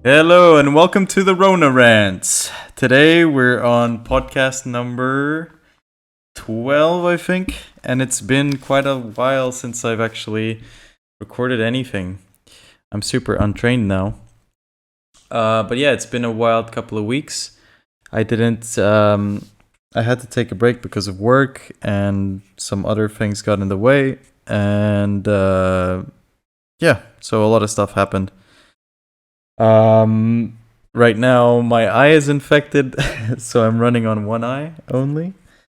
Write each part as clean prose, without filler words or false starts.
Hello and welcome to the Rona Rants. Today we're on podcast number 12, I think, and it's been quite a while since I've actually recorded anything. I'm super untrained now. But yeah, it's been a wild couple of weeks. I had to take a break because of work and some other things got in the way. And yeah, so a lot of stuff happened. Right now my eye is infected, so I'm running on one eye only,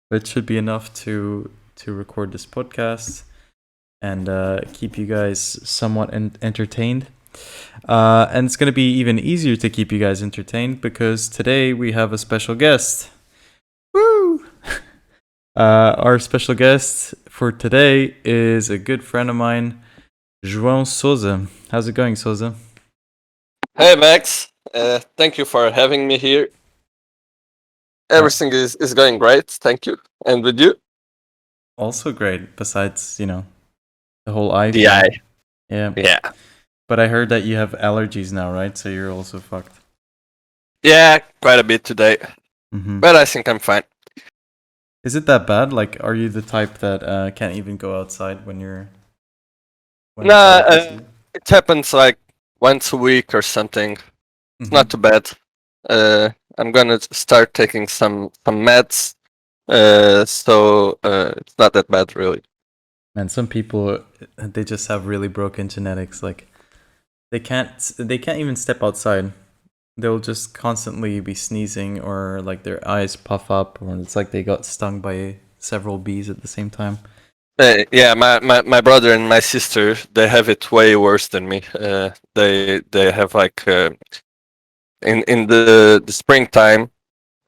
but it should be enough to record this podcast and keep you guys somewhat entertained. And it's going to be even easier to keep you guys entertained because today we have a special guest. Woo! Our special guest for today is a good friend of mine, Joao Sousa. How's it going, Sousa? Hey Max, thank you for having me here. Everything is going great, thank you. And with you? Also great, besides, the whole eye The thing. eye. Yeah. But I heard that you have allergies now, right? So you're also fucked. Yeah, quite a bit today, Mm-hmm. but I think I'm fine. Is it that bad? Like, are you the type that can't even go outside when you're... when Nah, it's allergies? it happens like once a week or something. It's not too bad. I'm gonna start taking some meds, so it's not that bad really. Man, some people, they just have really broken genetics. Like, they can't even step outside. They'll just constantly be sneezing, or like their eyes puff up, or it's like they got stung by several bees at the same time. Yeah, my brother and my sister, they have it way worse than me. They have like in the springtime,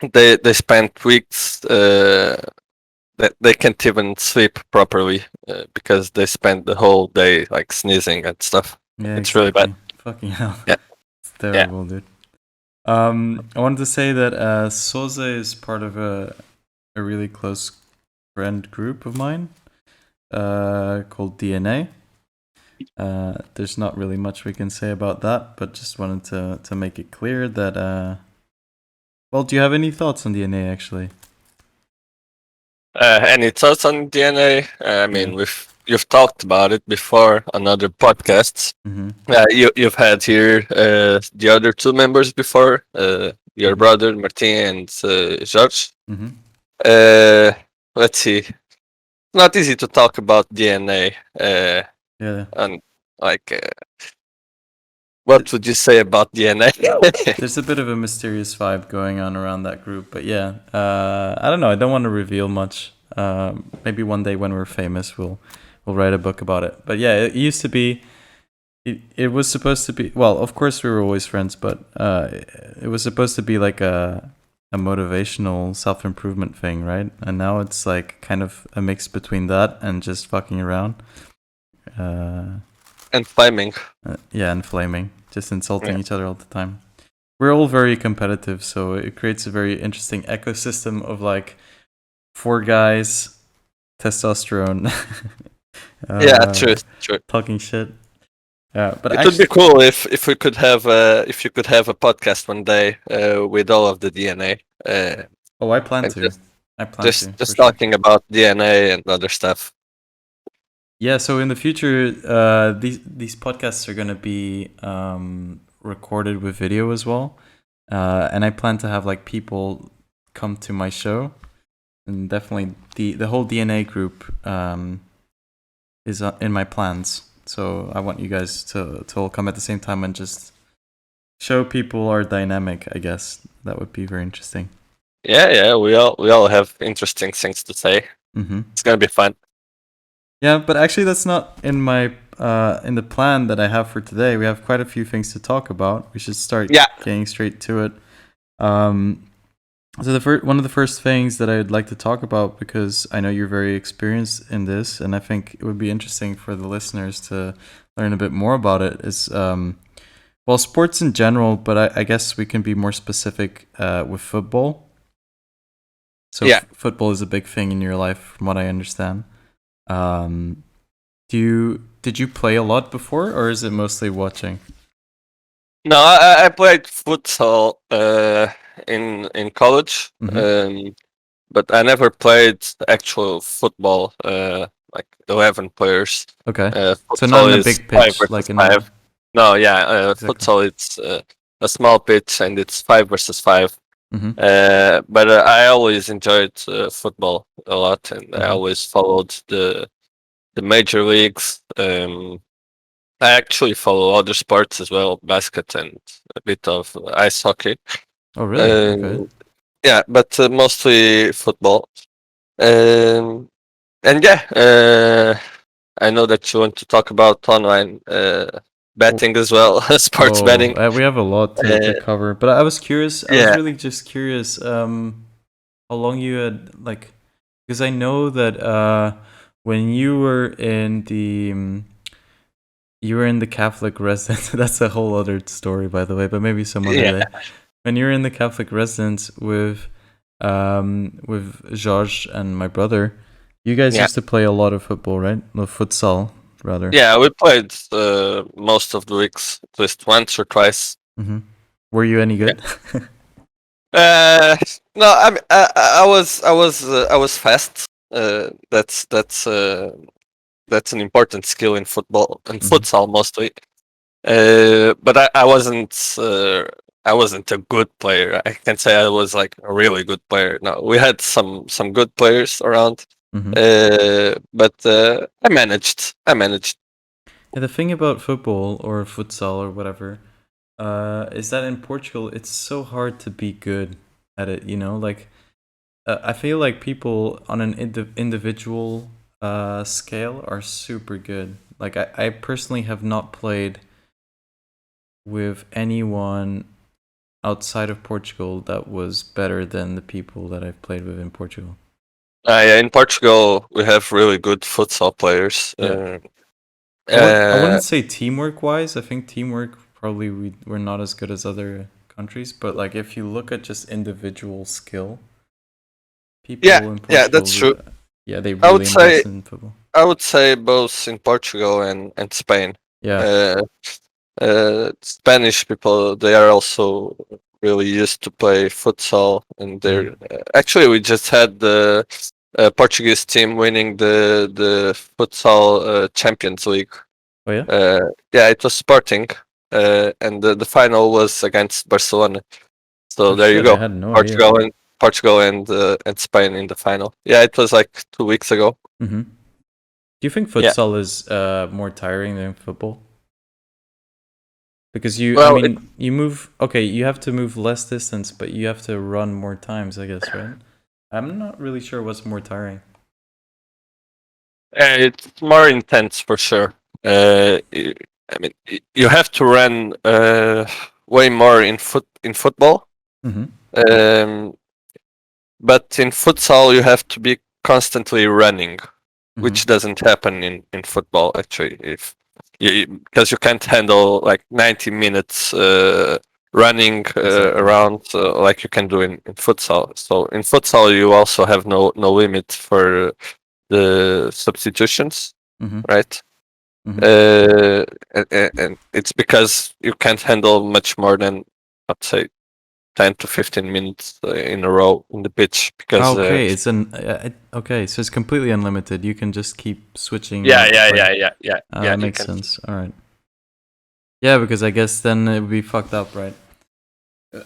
they spend weeks that they can't even sleep properly because they spend the whole day like sneezing and stuff. Yeah, It's really bad. Fucking hell. Yeah. It's terrible, dude. I wanted to say that Sousa is part of a really close friend group of mine called DNA. There's not really much we can say about that, but just wanted to make it clear that... Well, do you have any thoughts on DNA, actually? Any thoughts on DNA? I mean, you've talked about it before on other podcasts. Mm-hmm. You've had here the other two members before, your brother Martin and George. Mm-hmm. Let's see. It's not easy to talk about DNA. Yeah. And like, what would you say about DNA? There's a bit of a mysterious vibe going on around that group, but yeah, I don't know. I don't want to reveal much. Maybe one day when we're famous, we'll write a book about it. But yeah, it used to be. It was supposed to be. Well, of course we were always friends, but it was supposed to be like a motivational self-improvement thing, right? And now it's like kind of a mix between that and just fucking around. And flaming. And flaming. Just insulting each other all the time. We're all very competitive, so it creates a very interesting ecosystem of like 4 guys, testosterone. Yeah, true. Talking shit. But it would be cool if we could have if you could have a podcast one day with all of the DNA. I plan to. Just talking about DNA and other stuff. Yeah, so in the future, these podcasts are going to be recorded with video as well, and I plan to have like people come to my show, and definitely the whole DNA group is in my plans. So I want you guys to all come at the same time and just show people our dynamic. I guess that would be very interesting. Yeah, we all have interesting things to say. Mm-hmm. It's gonna be fun. Yeah, but actually that's not in my in the plan that I have for today. We have quite a few things to talk about. We should start getting straight to it. So one of the first things that I'd like to talk about, because I know you're very experienced in this, and I think it would be interesting for the listeners to learn a bit more about it, is sports in general, but I guess we can be more specific with football. So football is a big thing in your life, from what I understand. Did you play a lot before, or is it mostly watching? No, I played futsal in college, but I never played actual football. Like 11 players. Okay. So not Futsal in a is big five pitch, versus like in a five. No, yeah, exactly. futsal it's a small pitch and it's 5 versus 5. Mm-hmm. But I always enjoyed football a lot, and I Mm-hmm. always followed the major leagues. I actually follow other sports as well, basket and a bit of ice hockey. Oh, really? Okay. Um, yeah, but mostly football. Um, and yeah, I know that you want to talk about online Oh, betting as well, sports betting. we have a lot to Uh, cover, but I was curious. I was yeah, really just curious. How long you had like, because I know that when you were in the you were in the Catholic residence. That's a whole other story, by the way, but maybe some other yeah, day. When you were in the Catholic residence with George and my brother, you guys yeah. used to play a lot of football, right? No, futsal, rather. Yeah, we played most of the weeks, at least once or twice. Hmm. Were you any Yeah. good? Uh, no, I was fast. That's an important skill in football and Hmm. futsal mostly. But I wasn't a good player. I can say I was like a really good player. No, we had some good players around. Hmm. But I managed. I managed. Yeah, the thing about football or futsal or whatever, is that in Portugal it's so hard to be good at it. You know, like I feel like people on an individual scale are super good. Like I personally have not played with anyone outside of Portugal that was better than the people that I've played with in Portugal. Yeah, in Portugal, we have really good futsal players. Yeah. I Uh, wouldn't say teamwork wise. I think teamwork probably we're not as good as other countries, but like if you look at just individual skill, yeah, people in yeah, that's Portugal, true. yeah, they I would really say invest in football. I would say both in Portugal and Spain. Yeah. Uh, Spanish people, they are also really used to play futsal, and they're Mhm. actually we just had the Portuguese team winning the futsal Champions League. Oh yeah. Uh, yeah, it was Sporting, and the final was against Barcelona. So Oh there you shit! I go, had no idea. Portugal and Spain in the final. Yeah, it was like 2 weeks ago. Hmm. Do you think Yeah. futsal is more tiring than football? Because I Well, mean, you move. Okay, you have to move less distance, but you have to run more times, I guess, right? I'm not really sure what's more tiring. it's more intense for sure. I mean, you have to run way more in football. Mm-hmm. Um, but in futsal, you have to be constantly running, Mm-hmm. which doesn't happen in football actually. If because you can't handle like 90 minutes running Exactly. around like you can do in futsal. So in futsal, you also have no limit for the substitutions, Mm-hmm. right? Mm-hmm. Uh, and it's because you can't handle much more than, I'd say, 10 to 15 minutes in a row in the pitch because Okay, okay, so it's completely unlimited. You can just keep switching yeah, out the yeah, player. yeah, yeah, yeah, yeah, That you makes can. sense. All right. Yeah, because I guess then it would be fucked up, right?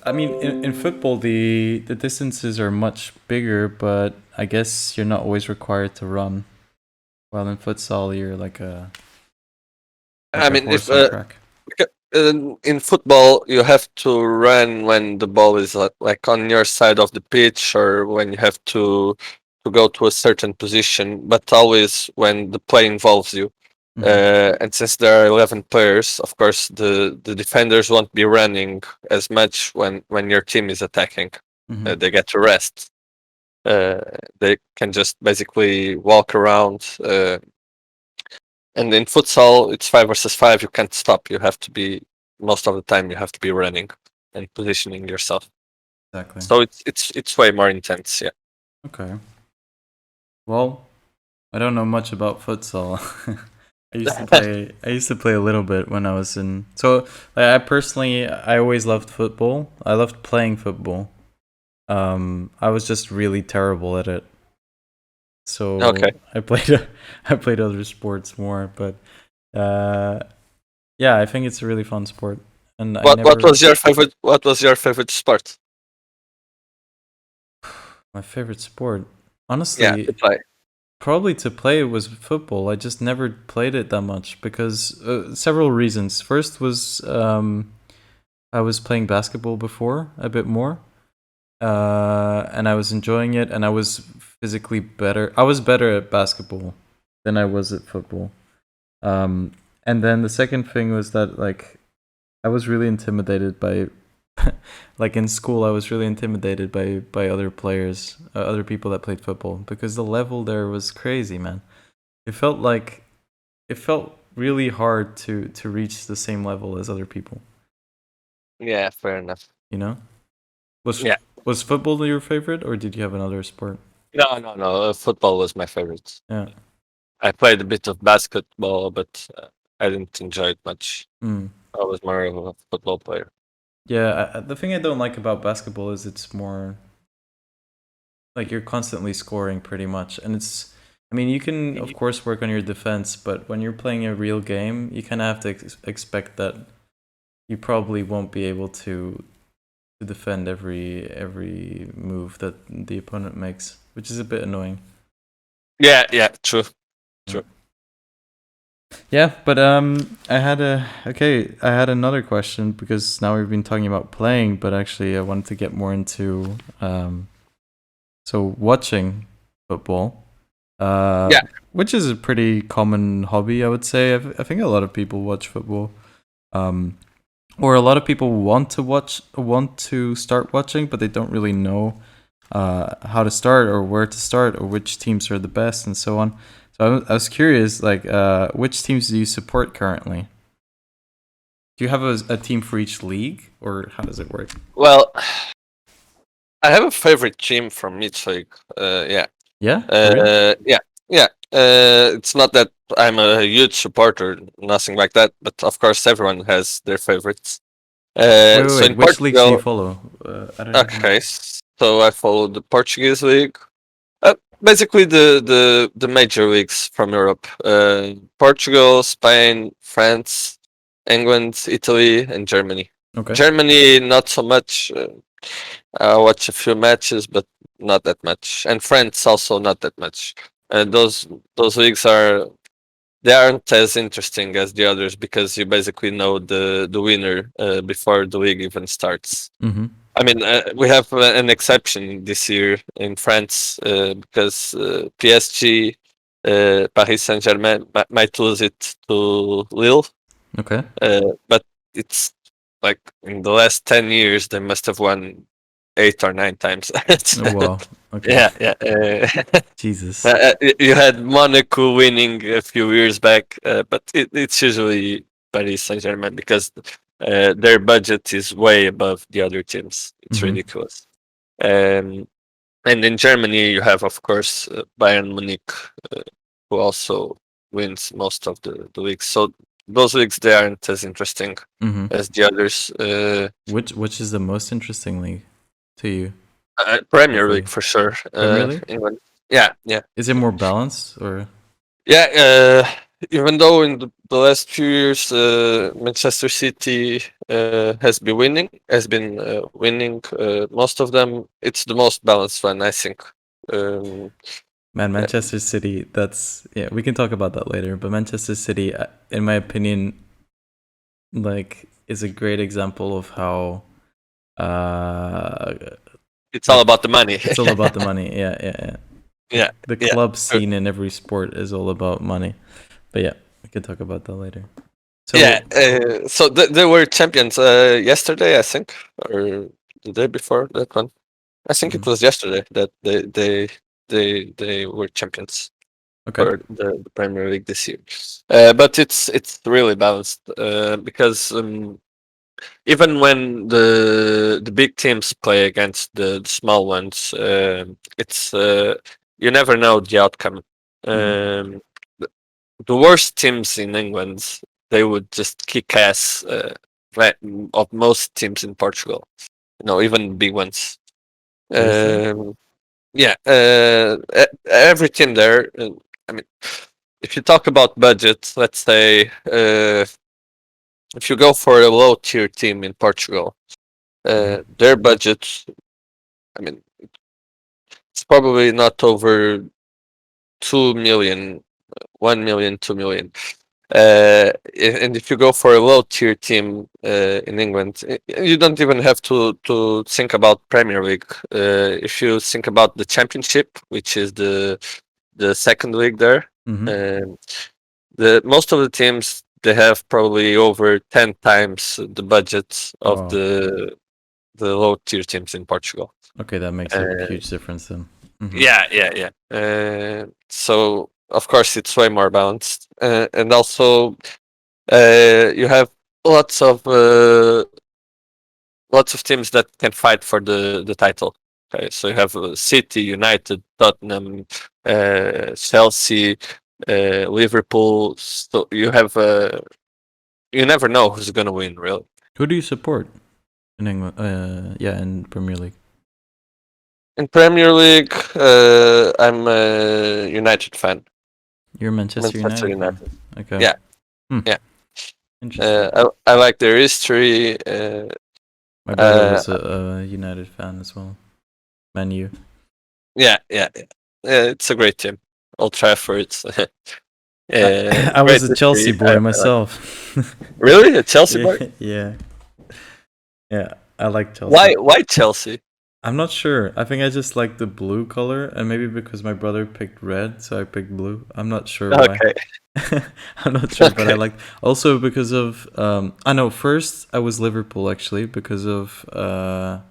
I mean, in football, the distances are much bigger, but I guess you're not always required to run. While in futsal, you're like I a mean, if horse on track. in football you have to run when the ball is like on your side of the pitch, or when you have to go to a certain position, but always when the play involves you. Mm-hmm. And since there are 11 players, of course, the defenders won't be running as much when your team is attacking. Mm-hmm. They get to rest. Uh, they can just basically walk around. And in futsal, it's 5 versus 5. You can't stop. You have to be most of the time. You have to be running and positioning yourself. Exactly. So it's way more intense. Yeah. Okay. Well, I don't know much about futsal. I used to play. I used to play a little bit when I was in. So I personally, I always loved football. I loved playing football. I was just really terrible at it. So Okay. I played. I played other sports more, but uh, yeah, I think it's a really fun sport. And I What never. was your favorite? What was your favorite sport? My favorite sport, Yeah, to honestly, play. probably to play was football. I just never played it that much because several reasons. First was I was playing basketball before a bit more, and I was enjoying it, and I was physically better. I was better at basketball than I was at football. Um, and then the second thing was that like I was really intimidated by, like in school, I was really intimidated by other players, other people that played football because the level there was crazy, man. It felt like it felt really hard to reach the same level as other people. Yeah, fair enough. You know, was Yeah. was football your favorite, or did you have another sport? No, no, no. Football was my favorite. Yeah. I played a bit of basketball, but I didn't enjoy it much. Mm. I was more of a football player. Yeah. The thing I don't like about basketball is it's more like you're constantly scoring pretty much, and it's. I mean, you can of course work on your defense, but when you're playing a real game, you kind of have to expect that you probably won't be able to defend every move that the opponent makes, which is a bit annoying. Yeah, yeah, true. True. Yeah, but I had another question because now we've been talking about playing, but actually I wanted to get more into so watching football. Yeah. Which is a pretty common hobby, I would say. I think a lot of people watch football. Or a lot of people want to start watching, but they don't really know how to start or where to start or which teams are the best and so on. So I was curious, like, which teams do you support currently? Do you have a team for each league, or how does it work? Well, I have a favorite team from each league. Yeah. Yeah, for real? Yeah, yeah. It's not that I'm a huge supporter, nothing like that. But of course, everyone has their favorites. So Wait. in Which leagues do you Portugal, follow? I don't even know. okay. So I follow the Portuguese league. Basically, the major leagues from Europe: Portugal, Spain, France, England, Italy, and Germany. Okay. Germany, not so much. I watch a few matches, but not that much. And France also not that much. Those leagues they aren't as interesting as the others because you basically know the winner before the league even starts. Mm-hmm. I mean, we have an exception this year in France because PSG, Paris Saint Germain might lose it to Lille, Okay. but it's like in the last 10 years they must have won 8 or 9 times. Oh wow. Okay. Yeah, yeah. Jesus. You had Monaco winning a few years back, but it's usually Paris Saint Germain because their budget is way above the other teams. It's Mm-hmm. ridiculous. Um, and in Germany, you have, of course, Bayern Munich, uh, who also wins most of the leagues. So those leagues they aren't as interesting Mm-hmm. as the others. Which is the most interesting league to you? Premier Roughly. League for sure. Premier League? England. Yeah, yeah. Is it more balanced or? Yeah, even though in the last few years Manchester City has been winning most of them. It's the most balanced one, I think. Um, Man, Manchester City, that's yeah, we can talk about that later, but Manchester City in my opinion like is a great example of how uh it's all like about the money. it's all about the money. Yeah, yeah, yeah. Yeah, The yeah. club Sure. scene in every sport is all about money. But yeah, we can talk about that later. So Yeah. So they were champions yesterday, I think, or the day before that one. I think it Mhm. was yesterday that they were champions Okay. for the Premier League this year. But it's really balanced because even when the big teams play against the small ones, it's you never know the outcome. Mhm. Um, the worst teams in England, they would just kick ass of most teams in Portugal. Even big ones. Seriously? Yeah, every team there. I mean, if you talk about budget, let's say if you go for a low tier team in Portugal, their budget, I mean, it's probably not over 2 million, 1 million, 2 million. And if you go for a low tier team in England, you don't even have to think about Premier League. If you think about the Championship, which is the second league there, um, the most of the teams they have probably over 10 times the budget of Wow. the low tier teams in Portugal. Okay, that makes a huge difference then. Yeah. So of course it's way more balanced, and also you have lots of teams that can fight for the title. Okay, so you have City, United, Tottenham, Chelsea, Liverpool. So you have you never know who's gonna win, really. Who do you support in England? Yeah, in Premier League. In Premier League, I'm a United fan. You're a Manchester United fan. Okay. Yeah. Yeah. Interesting. I like their history. My brother was a United fan as well. Man U. Yeah. It's a great team. Old Trafford. I was a Chelsea boy myself. Really, a Chelsea boy? Yeah. I like Chelsea. Why Chelsea? I'm not sure. I think I just like the blue color, and maybe because my brother picked red, so I picked blue. I'm not sure why. Okay. I'm not sure, but I like also because of I know first I was Liverpool actually because of the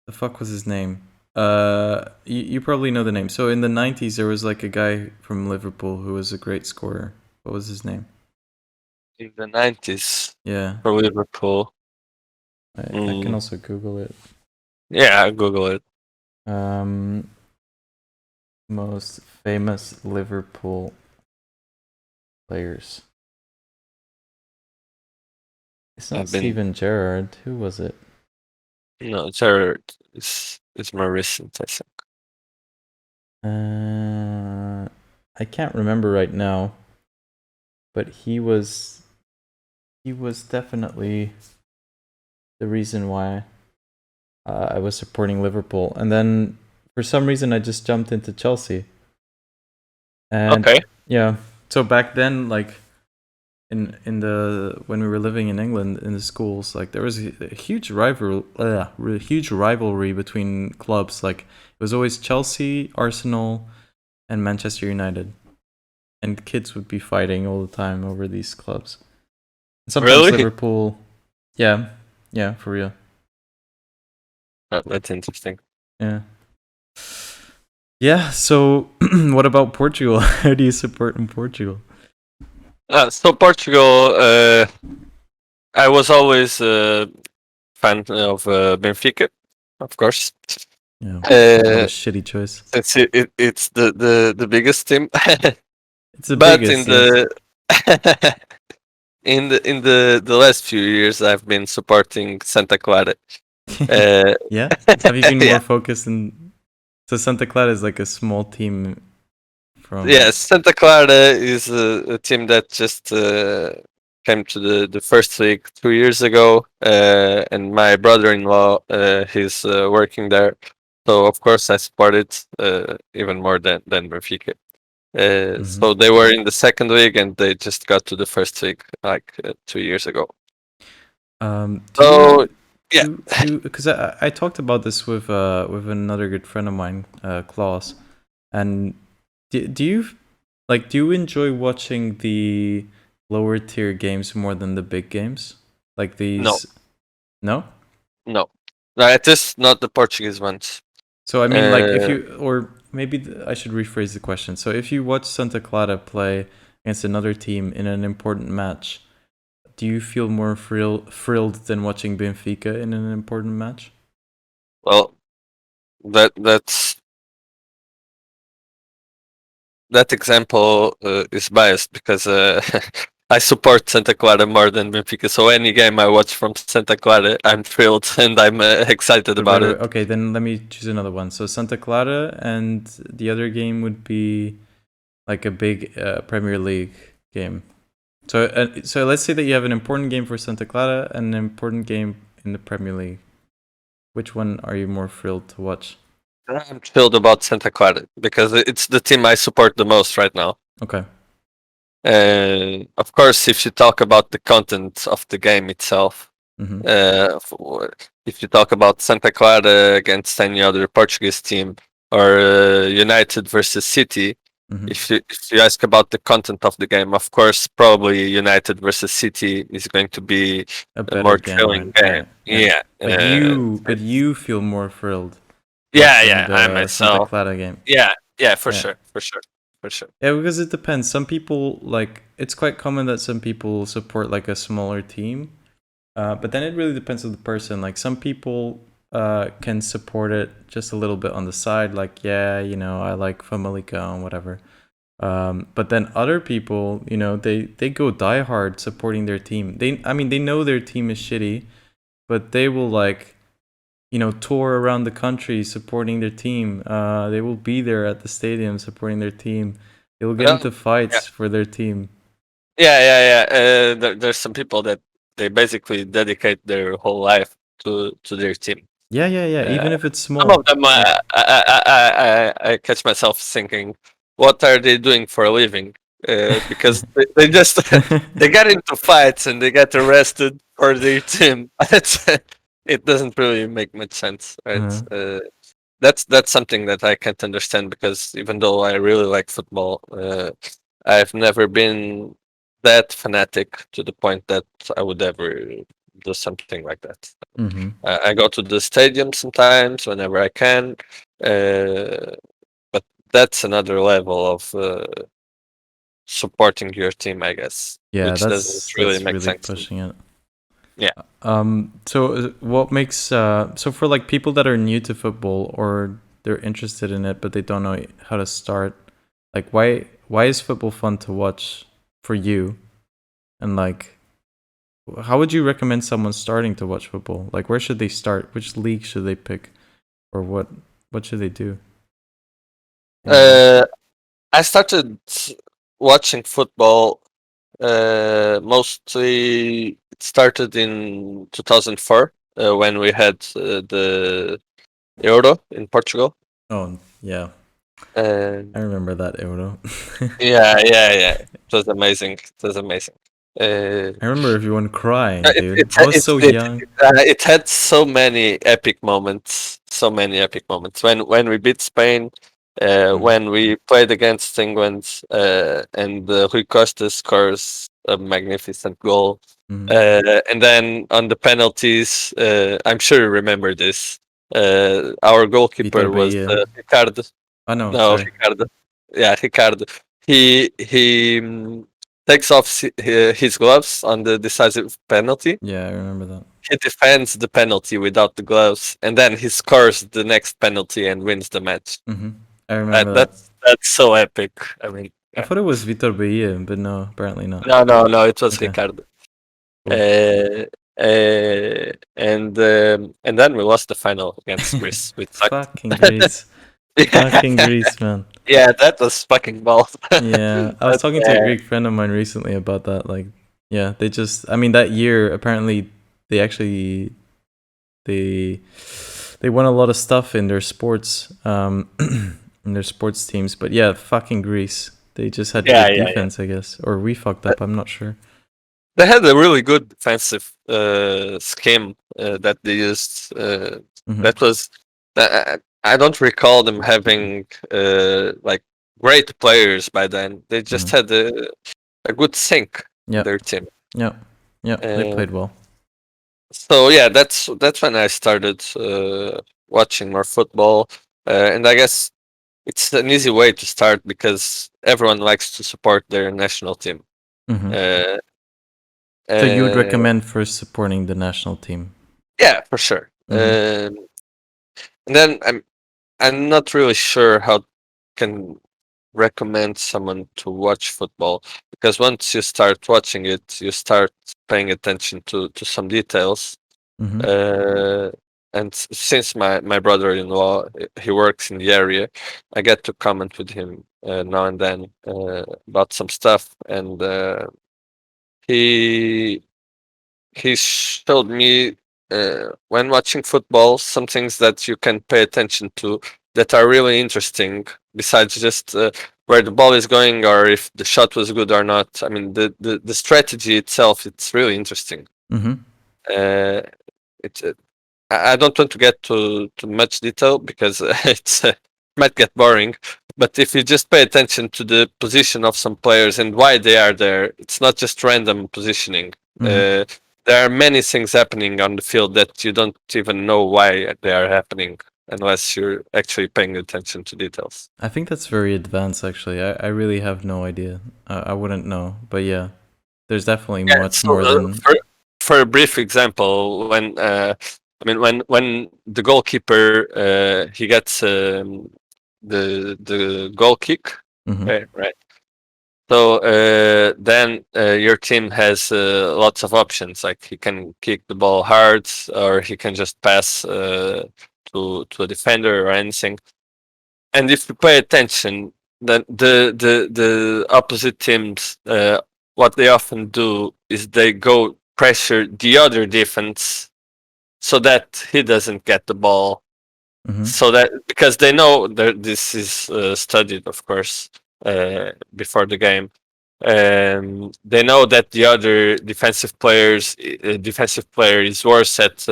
fuck was his name? You probably know the name. So in the 90s there was like a guy from Liverpool who was a great scorer. What was his name? In the 90s. Yeah. For Liverpool. I can also Google it. Yeah, I'll Google it. Most famous Liverpool players. It's not Steven Gerrard. Who was it? No, Gerrard is more recent, I think. I can't remember right now, but he was definitely the reason why I was supporting Liverpool, and then for some reason I just jumped into Chelsea. And okay. Yeah, so back then, like in the when we were living in England in the schools, like there was a huge rivalry between clubs. Like it was always Chelsea, Arsenal, and Manchester United, and kids would be fighting all the time over these clubs. And sometimes really? Liverpool, yeah, for real. That's interesting. Yeah. So, what about Portugal? How do you support in Portugal? So Portugal, I was always a fan of Benfica, of course. Yeah, what a shitty choice. It's the biggest team. It's the biggest. In the last few years, I've been supporting Santa Clara. Yeah, have you been more focused in? So Santa Clara is like a small team. Santa Clara is a team that just came to the first league 2 years ago, and my brother-in-law he's working there, so of course I support it even more than Benfica. So they were in the second league and they just got to the first league like 2 years ago. Because I talked about this with another good friend of mine, Klaus, and do you enjoy watching the lower tier games more than the big games? Like these? No, at least not the Portuguese ones. So I mean, like if you, or maybe I should rephrase the question. So if you watch Santa Clara play against another team in an important match, do you feel more thrilled than watching Benfica in an important match? Well, that's that example is biased because I support Santa Clara more than Benfica. So any game I watch from Santa Clara, I'm thrilled and I'm excited about Wait. it. Okay, then let me choose another one. So Santa Clara, and the other game would be like a big Premier League game. So let's say that you have an important game for Santa Clara and an important game in the Premier League. Which one are you more thrilled to watch? I'm thrilled about Santa Clara because it's the team I support the most right now. Okay. Of course, if you talk about the content of the game itself, Mhm. if you talk about Santa Clara against any other Portuguese team or United versus City, Mhm. if you ask about the content of the game, of course, probably United versus City is going to be A a better more game, thrilling right? game. Yeah. Yeah. But you feel more thrilled Yeah, watching yeah, I the Santa myself. Clara game. Yeah, for Yeah. sure, for sure, for sure. Yeah, because it depends. Some people like it's quite common that some people support like a smaller team, but then it really depends on the person. Like some people can support it just a little bit on the side, like yeah, I like Famalica and whatever. But then other people, they go die hard supporting their team. They know their team is shitty, but they will like tour around the country supporting their team. They will be there at the stadium supporting their team. They will get into Yeah, fights for their team. yeah. There's some people that they basically dedicate their whole life to their team. Yeah. Uh, Even if it's some of small. them, Yeah. I catch myself thinking, what are they doing for a living? Because they just they get into fights and they get arrested for their team. It doesn't really make much sense, right? Uh-huh. That's something that I can't understand because even though I really like football, I've never been that fanatic to the point that I would ever do something like that. Mm-hmm. I go to the stadium sometimes whenever I can, uh, but that's another level of supporting your team, I guess, Yeah, which doesn't really that's make really sense to me. pushing it. Yeah. So what makes so for like people that are new to football or they're interested in it but they don't know how to start, like why is football fun to watch for you? And like how would you recommend someone starting to watch football? Like where should they start? Which league should they pick? Or what should they do? In your Uh, I started watching football mostly. It started in 2004 when we had the Euro in Portugal. Oh, yeah. I And remember that Euro. yeah. It was amazing. It was amazing. Uh, I remember everyone crying, it dude. it I was so it young. it had so many epic moments. So many epic moments when we beat Spain. When we played against England, and Rui Costa scores a magnificent goal. Mhm. And then on the penalties, I'm sure you remember this. Our Vitor goalkeeper was Bahia. Ricardo. Oh no, No, sorry. Ricardo. Yeah, Ricardo. He takes off his gloves on the decisive penalty. Yeah, I remember that. He defends the penalty without the gloves, and then he scores the next penalty and wins the match. Hmm. I remember that. That's so epic. I mean, I yeah. thought it was Vitor Bahia, but no, apparently not. No. It was Okay, Ricardo. cool. Uh, and then we lost the final against Greece. We sucked. Fucking Greece. Fucking Greece, man. Yeah, that was fucking balls. Yeah, I was But talking to a Greek friend of mine recently about that. Like, yeah, they just, I mean, that year, apparently, they actually, they, they won a lot of stuff in their sports, in their sports teams. But yeah, fucking Greece. They just had good yeah. defense, I guess. Or we fucked up, I'm not sure. They had a really good defensive scheme that they used. Hmm. That was I don't recall them having like great players by then. They just had a good sync in Yeah, their team. yeah, yeah, they played well. So yeah, that's when I started watching more football, and I guess it's an easy way to start because everyone likes to support their national team. Hmm. Uh, So you would uh, recommend first supporting the national team? yeah, for sure. Hmm. And then I'm not really sure how can recommend someone to watch football, because once you start watching it, you start paying attention to some details. Mm-hmm. Uh, and since my brother-in-law he works in the area, I get to comment with him now and then about some stuff, and he he showed me when watching football some things that you can pay attention to that are really interesting. Besides just where the ball is going or if the shot was good or not. I mean, the strategy itself, it's really interesting. Mm-hmm. Uh, it's I don't want to get too much detail because it's might get boring. But if you just pay attention to the position of some players and why they are there, it's not just random positioning. Mm-hmm. There are many things happening on the field that you don't even know why they are happening unless you're actually paying attention to details. I think that's very advanced, actually. I really have no idea. I wouldn't know, but yeah, there's definitely Yeah. much So more than. for a brief example, when I mean when the goalkeeper he gets the goal kick, Mm-hmm. right? So then your team has lots of options. Like he can kick the ball hard, or he can just pass to a defender or anything. And if you pay attention, then the opposite teams, what they often do is they go pressure the other defense so that he doesn't get the ball. Mm-hmm. So that because they know that this is studied, of course, before the game. They know that the other defensive player is worse at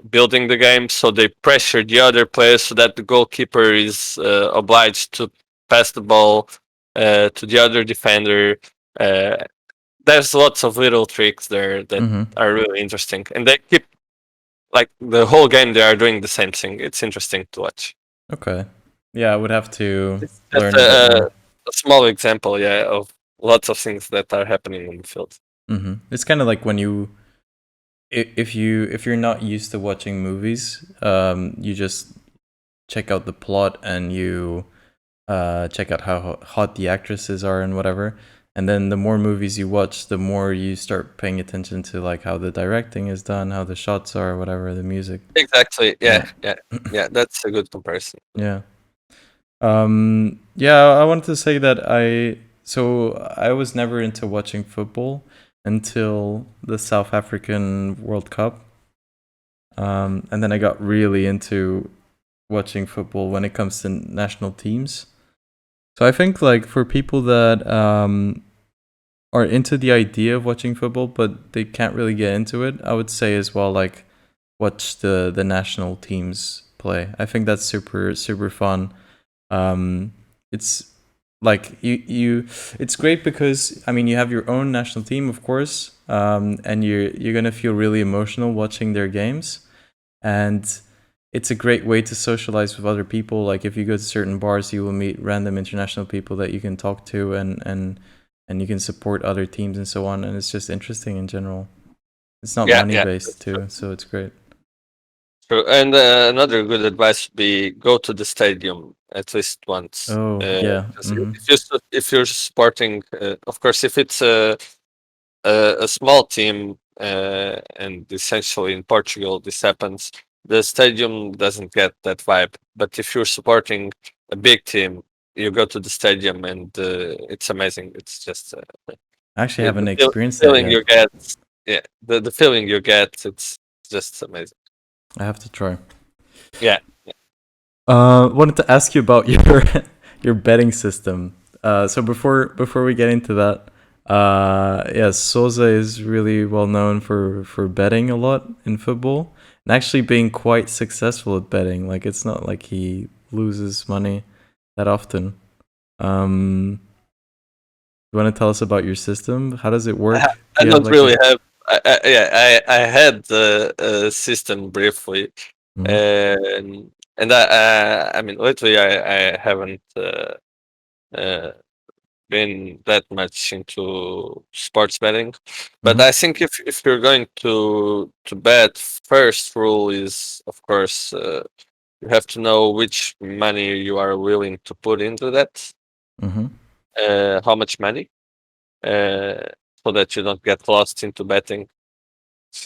building the game, so they pressure the other player so that the goalkeeper is obliged to pass the ball to the other defender. Uh, there's lots of little tricks there that Mm-hmm. are really interesting, and they keep like the whole game. They are doing the same thing. It's interesting to watch. Okay. Yeah, I would have to It's just learn a bit more. a small example, yeah, of lots of things that are happening in the field. Mm-hmm. It's kind of like when you, if you're not used to watching movies, you just check out the plot and you check out how hot the actresses are and whatever. And then the more movies you watch, the more you start paying attention to like how the directing is done, how the shots are, whatever, the music. Exactly. Yeah. Yeah. That's a good comparison. Yeah. Yeah, I wanted to say that I was never into watching football until the South African World Cup. And then I got really into watching football when it comes to national teams. So I think like for people that are into the idea of watching football but they can't really get into it, I would say as well like watch the national teams play. I think that's super fun. It's like you it's great because I mean you have your own national team, of course, and you're gonna feel really emotional watching their games, and it's a great way to socialize with other people. Like if you go to certain bars, you will meet random international people that you can talk to, and you can support other teams and so on, and it's just interesting in general. It's not Yeah, money yeah. based That's true. too, so it's great. True. And another good advice would be go to the stadium at least once. Oh yeah. 'Cause Mm-hmm. if you're supporting, of course, if it's a small team, and essentially in Portugal this happens, the stadium doesn't get that vibe. But if you're supporting a big team, you go to the stadium and it's amazing. It's just I actually the, haven't the experienced that feeling yet. you get. Yeah, the feeling you get. It's just amazing. I have to try. Yeah. Wanted to ask you about your your betting system. So before we get into that, yeah, Sousa is really well known for betting a lot in football and actually being quite successful at betting. Like it's not like he loses money that often. You want to tell us about your system? How does it work? I Do you have don't like a? really have. I had the system briefly, Mhm. and I mean, lately I haven't uh, been that much into sports betting, but Mhm. I think if you're going to bet, first rule is of course you have to know which money you are willing to put into that. Mm-hmm. how much money, uh, so that you don't get lost into betting.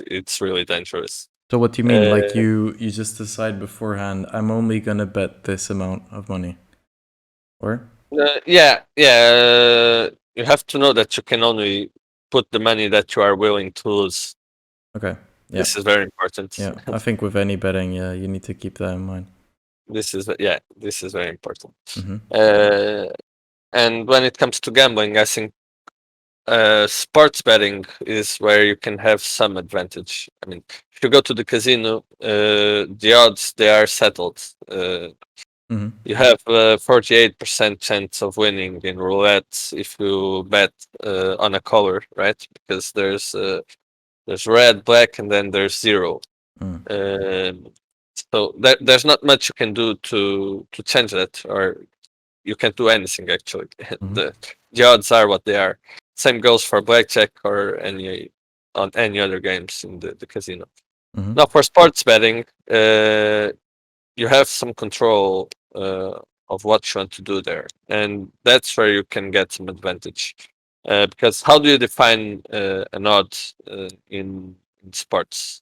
It's really dangerous. So what do you mean? Like Uh, you just decide beforehand, I'm only gonna bet this amount of money, or yeah. You have to know that you can only put the money that you are willing to lose. okay, yeah, This is very important. yeah. I think with any betting, yeah, you need to keep that in mind. This is very important. Mm-hmm. Uh, and when it comes to gambling, I think sports betting is where you can have some advantage. I mean, if you go to the casino, the odds they are settled. Mm-hmm. You have a 48% chance of winning in roulette if you bet on a color, right? Because there's red, black, and then there's zero. Mm. Um, so there's not much you can do to change that, or you can't do anything actually. Mm-hmm. The odds are what they are. Same goes for blackjack or any on any other games in the casino. Mm-hmm. Now for sports betting, you have some control of what you want to do there, and that's where you can get some advantage. Because how do you define an odd in sports?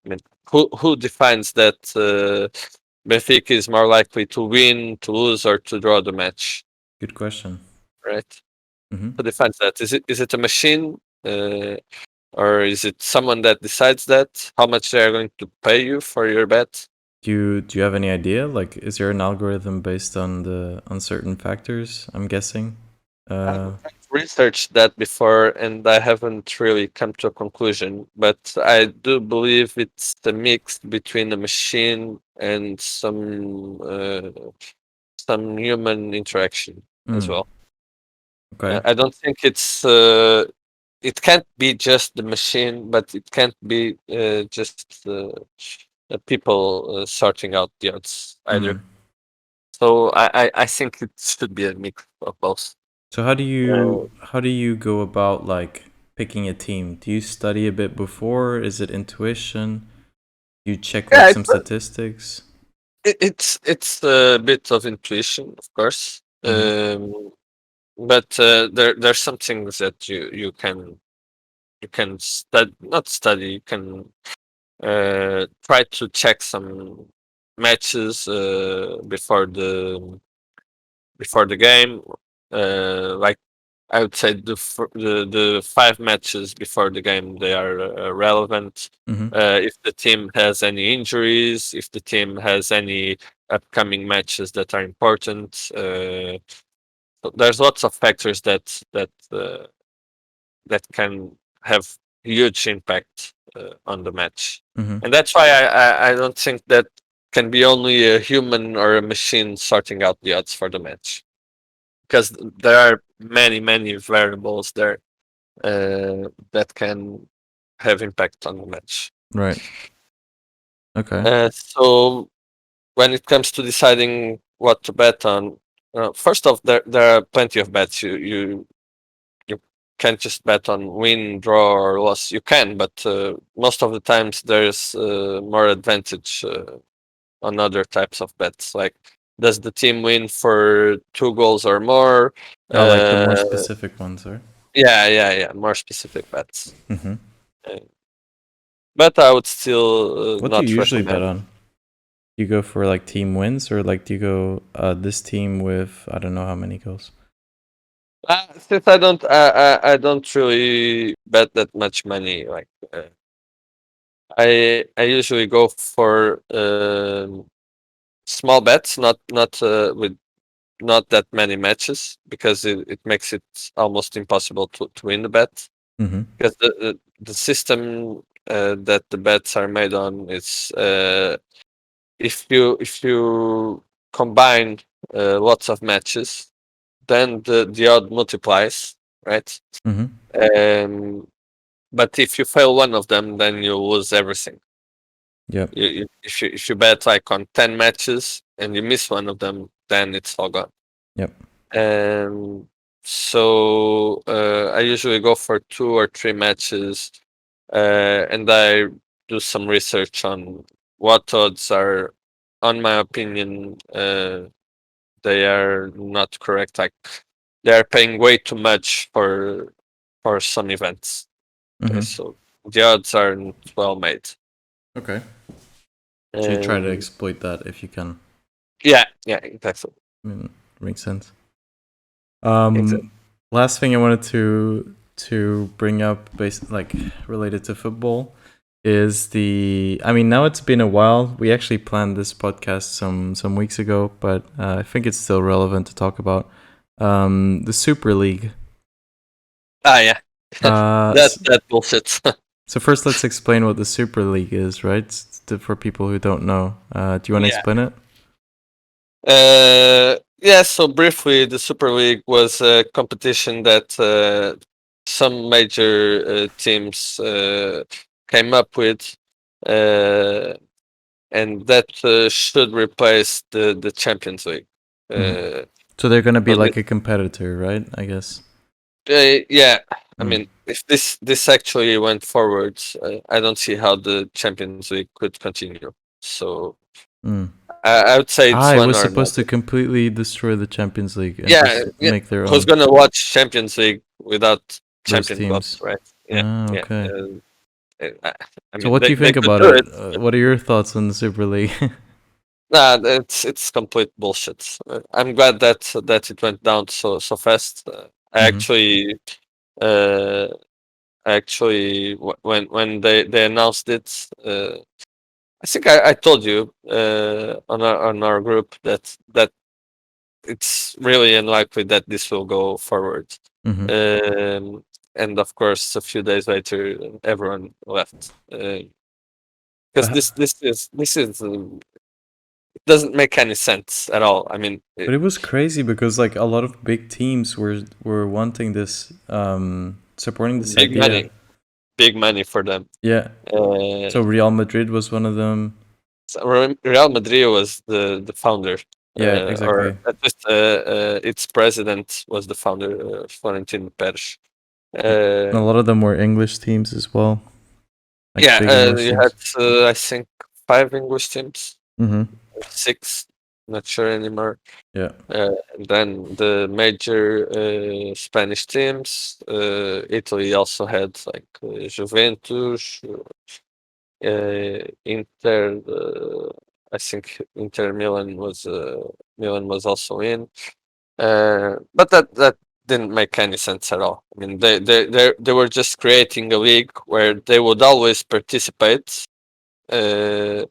I mean, who defines that Benfica is more likely to win, to lose, or to draw the match? Good question. Right? Mm-hmm. Who defines that? Is it a machine, or is it someone that decides that? How much they are going to pay you for your bet? Do you have any idea? Like, is there an algorithm based on certain factors? I'm guessing. I've researched that before, and I haven't really come to a conclusion. But I do believe it's a mix between a machine and some human interaction as mm, well. okay. I don't think it can't be just the machine, but it can't be just people sorting out the odds either. Mm. So I think it should be a mix of both. So how do Uh, you go about like picking a team? Do you study a bit before? Is it intuition? You check like yeah, some statistics? it's a bit of intuition, of course. Mm-hmm. But there's some things that you can study, not study. You can try to check some matches before the game. Like I would say the 5 matches before the game they are relevant. Mm-hmm. If the team has any injuries, if the team has any upcoming matches that are important, so there's lots of factors that can have huge impact on the match, Mm-hmm. and that's why I don't think that can be only a human or a machine sorting out the odds for the match, because there are many variables there that can have impact on the match. Right. Okay. So when it comes to deciding what to bet on, first off, there are plenty of bets. You can't just bet on win, draw, or loss. You can, but most of the times there's more advantage on other types of bets. Like, does the team win for 2 goals or more? Oh, like the more Uh, specific ones, right? yeah. More specific bets. Mm-hmm. Uh, but I would still What do you not usually bet recommend. on? Do you go for like team wins or like do you go this team with I don't know how many goals? Since I don't really bet that much money. Like I usually go for small bets, not with not that many matches, because it makes it almost impossible to win the bet, Mm-hmm. because the system that the bets are made on is if you combine lots of matches, then the odd multiplies, right? Mm-hmm. Um, but if you fail one of them, then you lose everything. Yep. If you bet like on 10 matches and you miss one of them, then it's all gone. Yep. Um, so I usually go for 2 or 3 matches, and I do some research on what odds are, on my opinion, they are not correct. Like they are paying way too much for some events. Mm-hmm. So the odds aren't well made. Okay. So you try to Um, exploit that if you can. yeah, exactly. I mean, makes sense. Exactly. Last thing I wanted to bring up, like related to football, is I mean, now it's been a while. We actually planned this podcast some weeks ago, but I think it's still relevant to talk about the Super League. Yeah. Uh, that bullshit. so first, let's explain what the Super League is, right? For people who don't know, do you want to Yeah. explain it? Yeah, so briefly, the Super League was a competition that some major teams came up with, and that should replace the Champions League. So they're gonna be So like a competitor, right? I guess. yeah, I Mm. mean, if this actually went forward, I don't see how the Champions League could continue. So Mm. I would say it's It one was or supposed to another. completely destroy the Champions League and Yeah, just yeah. make their Who's own gonna watch Champions League without those champion clubs, teams. right? Yeah, yeah. Okay. I So mean, what do you they think could about do it? it. What are your thoughts on the Super League? Nah, it's complete bullshit. I'm glad that it went down so fast. Mhm. Uh, when they announced it, I think I told you on our group that it's really unlikely that this will go forward. Mhm. And of course, a few days later, everyone left because But this is it doesn't make any sense at all. I mean, it was crazy because like a lot of big teams were wanting this, supporting this big idea. big money for them. Yeah. Uh, So Real Madrid was one of them. so Real Madrid was the founder, Yeah, or exactly. at least its president was the founder, Florentino Perez. Yeah. And a Uh, lot of them were English teams as well, like yeah, big English you had teams. I think 5 English teams, Mhm. 6, not sure anymore. Yeah. And then the major Spanish teams. Italy also had like Juventus, Inter. I think Inter Milan was also in. But that didn't make any sense at all. I mean, they were just creating a league where they would always participate. Uh,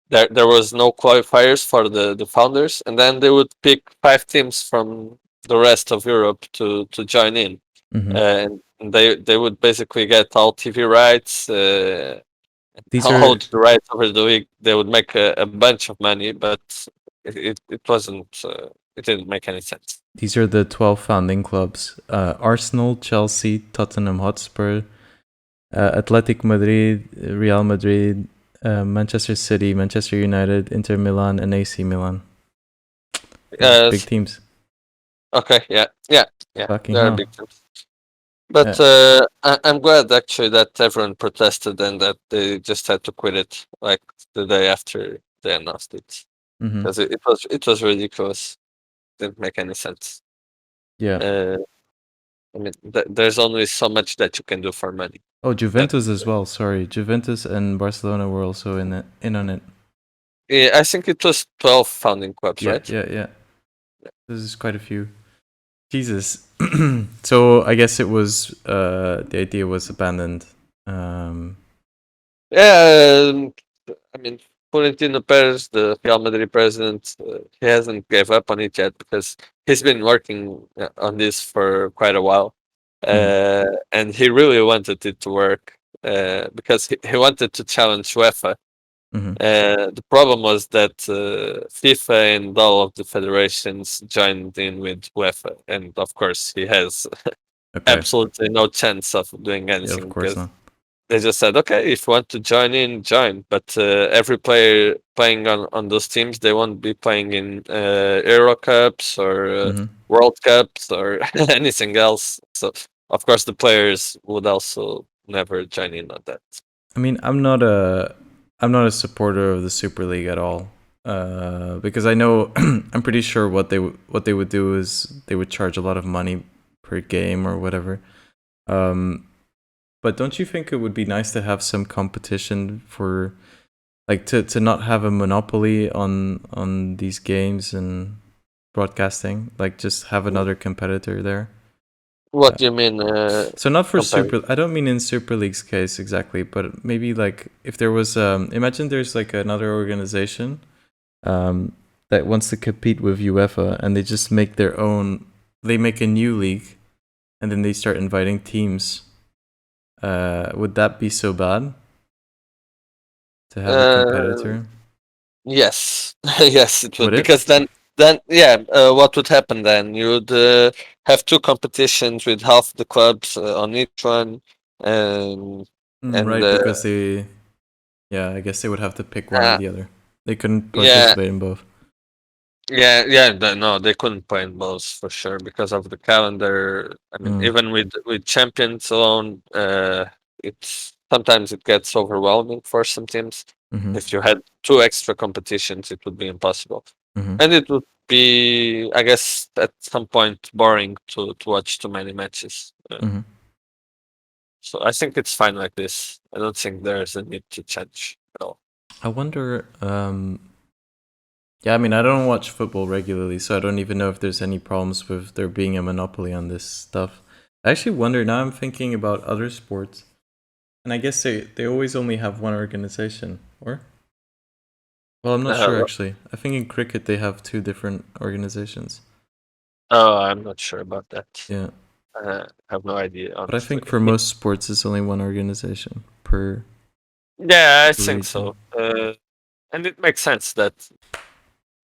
there was no qualifiers for the founders, and then they would pick 5 teams from the rest of Europe to join in, Mhm. and they would basically get all TV rights, These all are the rights over the league. They would make a bunch of money, but it wasn't. It didn't make any sense. These are the 12 founding clubs: Arsenal, Chelsea, Tottenham Hotspur, Athletic Madrid, Real Madrid, Manchester City, Manchester United, Inter Milan, and AC Milan. Big teams. Okay, yeah. Fucking There are hell. big teams. But I'm glad actually that everyone protested and that they just had to quit it like the day after they announced it Mm-hmm. because it was ridiculous. Didn't make any sense. Yeah. I mean, there's only so much that you can do for money. Oh, Juventus as well. Sorry, Juventus and Barcelona were also in on it. Yeah, I think it was 12 founding clubs, right? Yeah. This is quite a few. Jesus. So I guess it was the idea was abandoned. Yeah, I mean, Florentino Perez, the Real Madrid president, he hasn't gave up on it yet because he's been working on this for quite a while, and he really wanted it to work because he wanted to challenge UEFA. Mhm. The problem was that FIFA and all of the federations joined in with UEFA, and of course he has Okay. absolutely no chance of doing Yeah, of anything course because not. they just said, okay, if you want to join in, join. But every player playing on those teams, they won't be playing in Euro Cups or World Cups or anything else. So, of course, the players would also never join in on that. I mean, I'm not a supporter of the Super League at all. Because I know I'm pretty sure what they would do is they would charge a lot of money per game or whatever. But don't you think it would be nice to have some competition for like to not have a monopoly on these games and broadcasting? Like just have another competitor there. What do you mean? So not for Compare? Super. I don't mean in Super League's case exactly, but maybe like if there was imagine there's like another organization that wants to compete with UEFA, and they just make their own. They make a new league, and then they start inviting teams. Would that be so bad to have a Uh, competitor? yes, yes, it Would would, it? because then yeah, what would happen then? You would have two competitions with half the clubs on each one, and and Right, because they. Yeah, I guess they would have to pick one or uh, the other. They couldn't yeah, participate in both. no, they couldn't play in both for sure because of the calendar. I mean, Mm, even with champions alone, it's sometimes it gets overwhelming for some teams. mm-hmm, If you had two extra competitions, it would be impossible, mm-hmm, and it would be, I guess, at some point boring to watch too many matches. mm-hmm. So I think it's fine like this. I don't think there's a need to change at all. I wonder. Yeah, I mean, I don't watch football regularly, so I don't even know if there's any problems with there being a monopoly on this stuff. I actually wonder. Now I'm thinking about other sports, and I guess they always only have one organization, or well, I'm not sure Uh, actually. I think in cricket they have two different organizations. oh, I'm not sure about that. Yeah, I have no idea, but I honestly. think for most sports it's only one organization Yeah, I per think region. so. And it makes sense that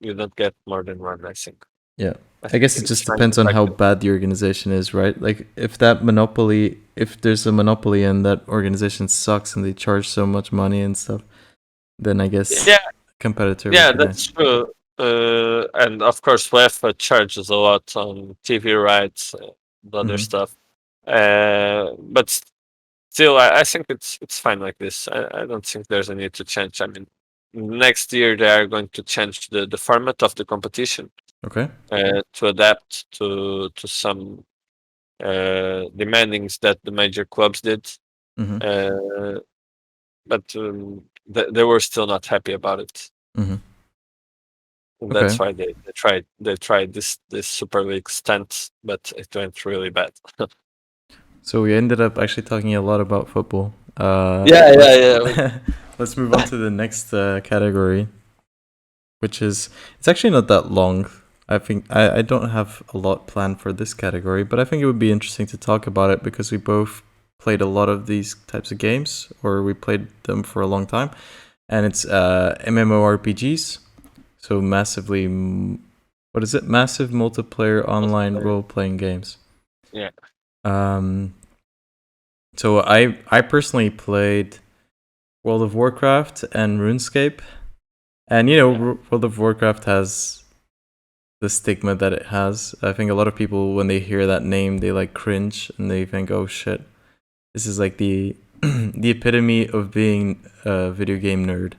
you don't get more than one, I think. Yeah. I I think guess it it's just fine depends on like how that. bad the organization is, right? Like if there's a monopoly and that organization sucks and they charge so much money and stuff, then I guess Yeah, a competitor would yeah, be nice. that's true. And of course, UEFA charges a lot on TV rights, and other Mm-hmm. stuff. But still, I think it's fine like this. I don't think there's a need to change. I mean, next year they are going to change the format of the competition Okay. to adapt to some demandings that the major clubs did. Mm-hmm. Uh, but they were still not happy about it. Mm-hmm. And Okay. that's why they tried this Super League stunt, but it went really bad. So we ended up actually talking a lot about football. Yeah, yeah, Let's yeah. let's move on to the next category, which is it's actually not that long. I think I don't have a lot planned for this category, but I think it would be interesting to talk about it because we both played a lot of these types of games, or we played them for a long time, and it's MMORPGs. So what is it? Massive multiplayer online role playing games. Yeah. Um, so I personally played World of Warcraft and RuneScape, and Yeah. World of Warcraft has the stigma that it has. I think a lot of people when they hear that name they like cringe and they think, "Oh shit, this is like the the epitome of being a video game nerd,"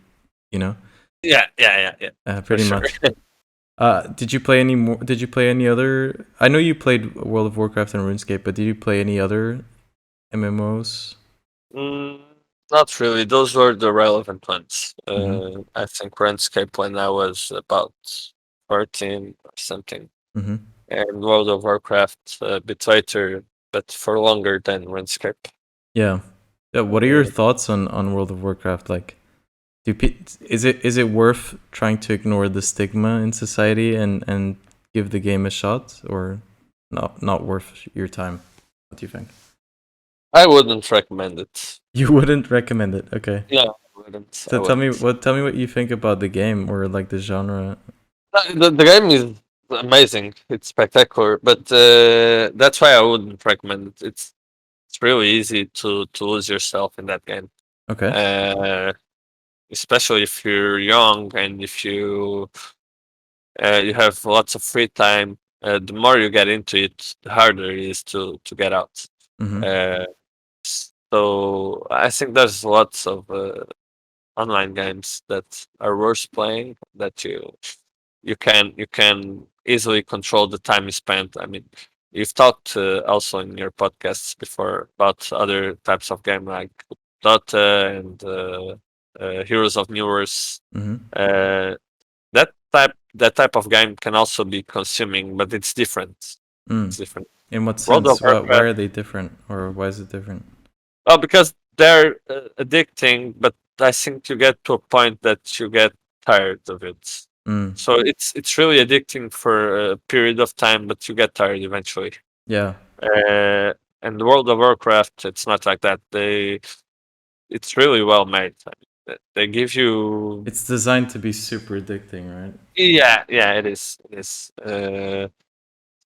you know? Yeah. For Pretty sure. much. Did you play any more? Did you play any other? I know you played World of Warcraft and RuneScape, but did you play any other MMOs? Mm, not really. Those were the relevant ones. Mm-hmm. I think RuneScape when I was about 14 or something, Mm-hmm. and World of Warcraft a bit later, but for longer than RuneScape. Yeah. Yeah. What are your Uh, thoughts on World of Warcraft? Like, is it worth trying to ignore the stigma in society and give the game a shot, or not worth your time? What do you think? I wouldn't recommend it. You wouldn't recommend it. Okay. Yeah, I wouldn't. I So wouldn't. tell me what you think about the game or like the genre. The game is amazing. It's spectacular, but that's why I wouldn't recommend it. It's really easy to lose yourself in that game. Okay. Uh, Especially if you're young and if you have lots of free time. The more you get into it, the harder it is to get out. Mm-hmm. Uh, so I think there's lots of online games that are worth playing, that you can easily control the time you spend. I mean, you've talked also in your podcasts before about other types of game like Dota and Heroes of Newer's. Mm-hmm. Uh, that type of game can also be consuming, but it's different. Mm. It's different. In what World of sense? Why Warcraft. are they different, or why is it different? Oh, because they're addicting, but I think you get to a point that you get tired of it. Mm. So it's really addicting for a period of time, but you get tired eventually. Yeah. Uh, and World of Warcraft, it's not like that. It's really well made. I mean, they give you. It's designed to be super addicting, right? Yeah, yeah, it is. It is.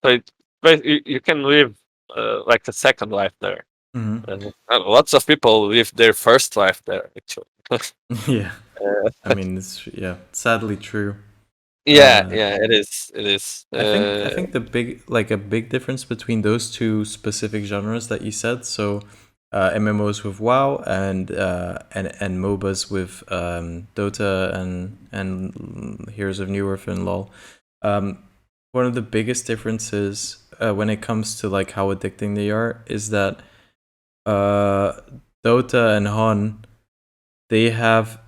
So but you can live like a second life there. Mm-hmm. Lots of people live their first life there, actually. Yeah. Uh, I mean, it's yeah, sadly true. yeah, Uh, yeah, it is. It is. I think the big difference between those two specific genres that you said, so MMOs with WoW and MOBAs with Dota and Heroes of New Earth and LoL. Um, One of the biggest differences when it comes to like how addicting they are is that uh, Dota and Hon, they have,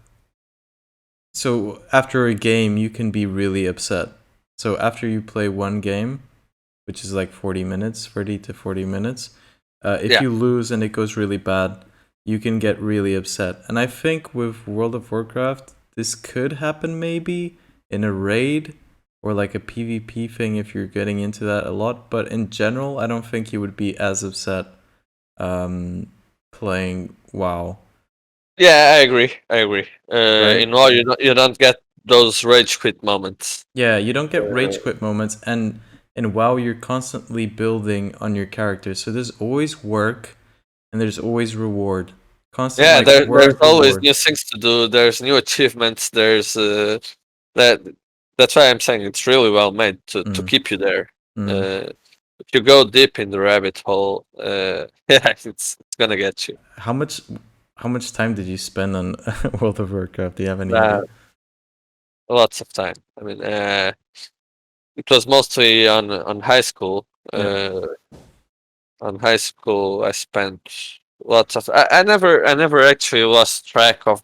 so after a game you can be really upset. So after you play one game, which is like 40 minutes, 30 to 40 minutes, if yeah, you lose and it goes really bad, you can get really upset. And I think with World of Warcraft, this could happen maybe in a raid or like a PvP thing if you're getting into that a lot. But in general, I don't think you would be as upset playing WoW, yeah. I agree. I agree. right? In law, you don't get those rage quit moments. Yeah, you don't get Uh, rage quit moments, and in WoW you're constantly building on your character, so there's always work and there's always reward. Constant yeah, like there's work always reward. new things to do. There's new achievements. There's that. That's why I'm saying it's really well made to Mm, keep you there. mm. Uh, if you go deep in the rabbit hole, yeah, it's gonna get you. How much how much time did you spend on World of Warcraft? Do you have any Uh, idea? Lots of time. I mean, it was mostly on high school. Yeah. On high school, I spent lots of. I never actually lost track of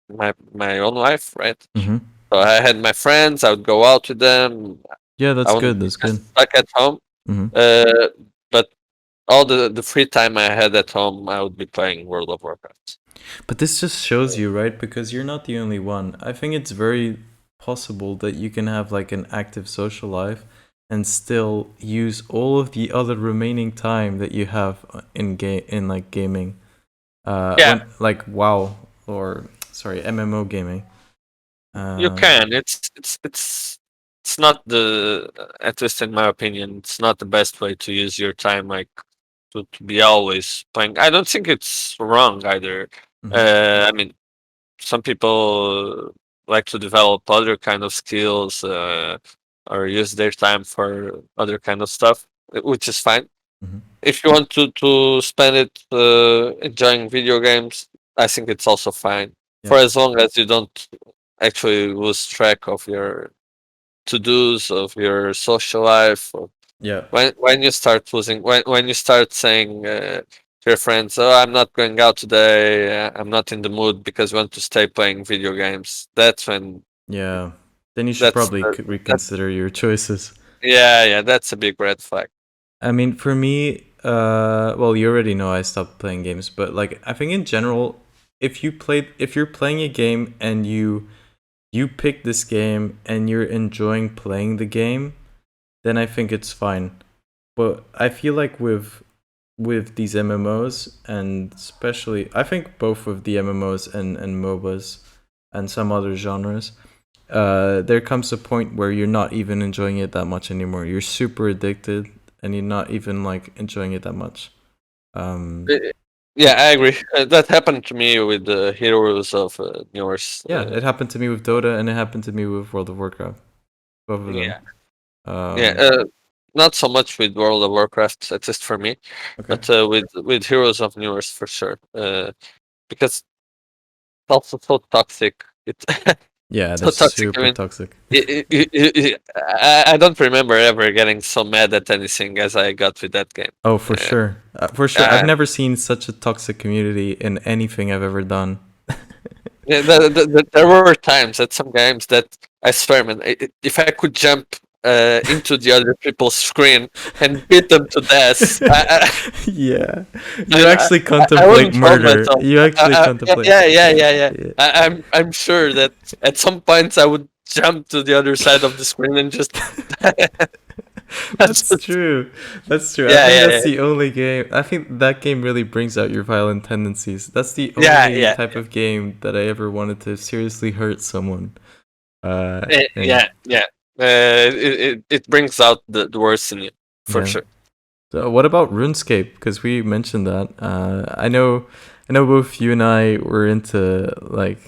my own life, right? Mm-hmm. So I had my friends. I would go out with them. Yeah, I that's wouldn't good. be That's just good. stuck at home. Mm-hmm. Uh, but all the free time I had at home, I would be playing World of Warcraft. But this just shows you, right? Because you're not the only one. I think it's very possible that you can have like an active social life and still use all of the other remaining time that you have in game in like gaming. Yeah, When like WoW or sorry, MMO gaming. you Uh, can. It's not the at least in my opinion, it's not the best way to use your time. Like to be always playing. I don't think it's wrong either. mhm. I mean, some people like to develop other kind of skills or use their time for other kind of stuff, which is fine. Mhm. If you want to spend it enjoying video games, I think it's also fine. Yeah. For as long as you don't actually lose track of your to dos, of your social life, or Yeah. when you start losing, when you start saying to your friends, "Oh, I'm not going out today. I'm not in the mood because I want to stay playing video games." That's when Yeah. Then you should that's probably that's reconsider your choices. yeah, yeah, that's a big red flag. I mean, for me, well, you already know I stopped playing games, but like I think in general, if you're playing a game and you pick this game and you're enjoying playing the game, then I think it's fine. But I feel like with these MMOs, and especially I think both of the MMOs and MOBAs and some other genres, there comes a point where you're not even enjoying it that much anymore. You're super addicted and you're not even like enjoying it that much. Um, Uh, Yeah, I agree. That happened to me with the Heroes of Newer's. yeah, it happened to me with Dota and it happened to me with World of Warcraft. Both of them. Yeah, yeah. Um, Not so much with World of Warcraft, at least for me, okay. but with Heroes of Newer's for sure. Because also so toxic. It's Yeah, so that's toxic. I super mean, toxic. I don't remember ever getting so mad at anything as I got with that game. Oh, for Uh, sure. For sure. I've uh, never seen such a toxic community in anything I've ever done. yeah, there were times at some games that I swear, man, if I could jump into the other people's screen and beat them to death, Yeah. You I, actually I contemplate wouldn't hold murder. myself. You actually contemplate. Yeah. Yeah. I'm sure that at some points I would jump to the other side of the screen and just. That's true. That's true. I Yeah, think yeah, that's yeah, the only game. I think that game really brings out your violent tendencies. That's the yeah, only yeah, type of game that I ever wanted to seriously hurt someone. In. yeah. It brings out the worst in you for Yeah. sure. So what about RuneScape? Because we mentioned that. I know both you and I were into like.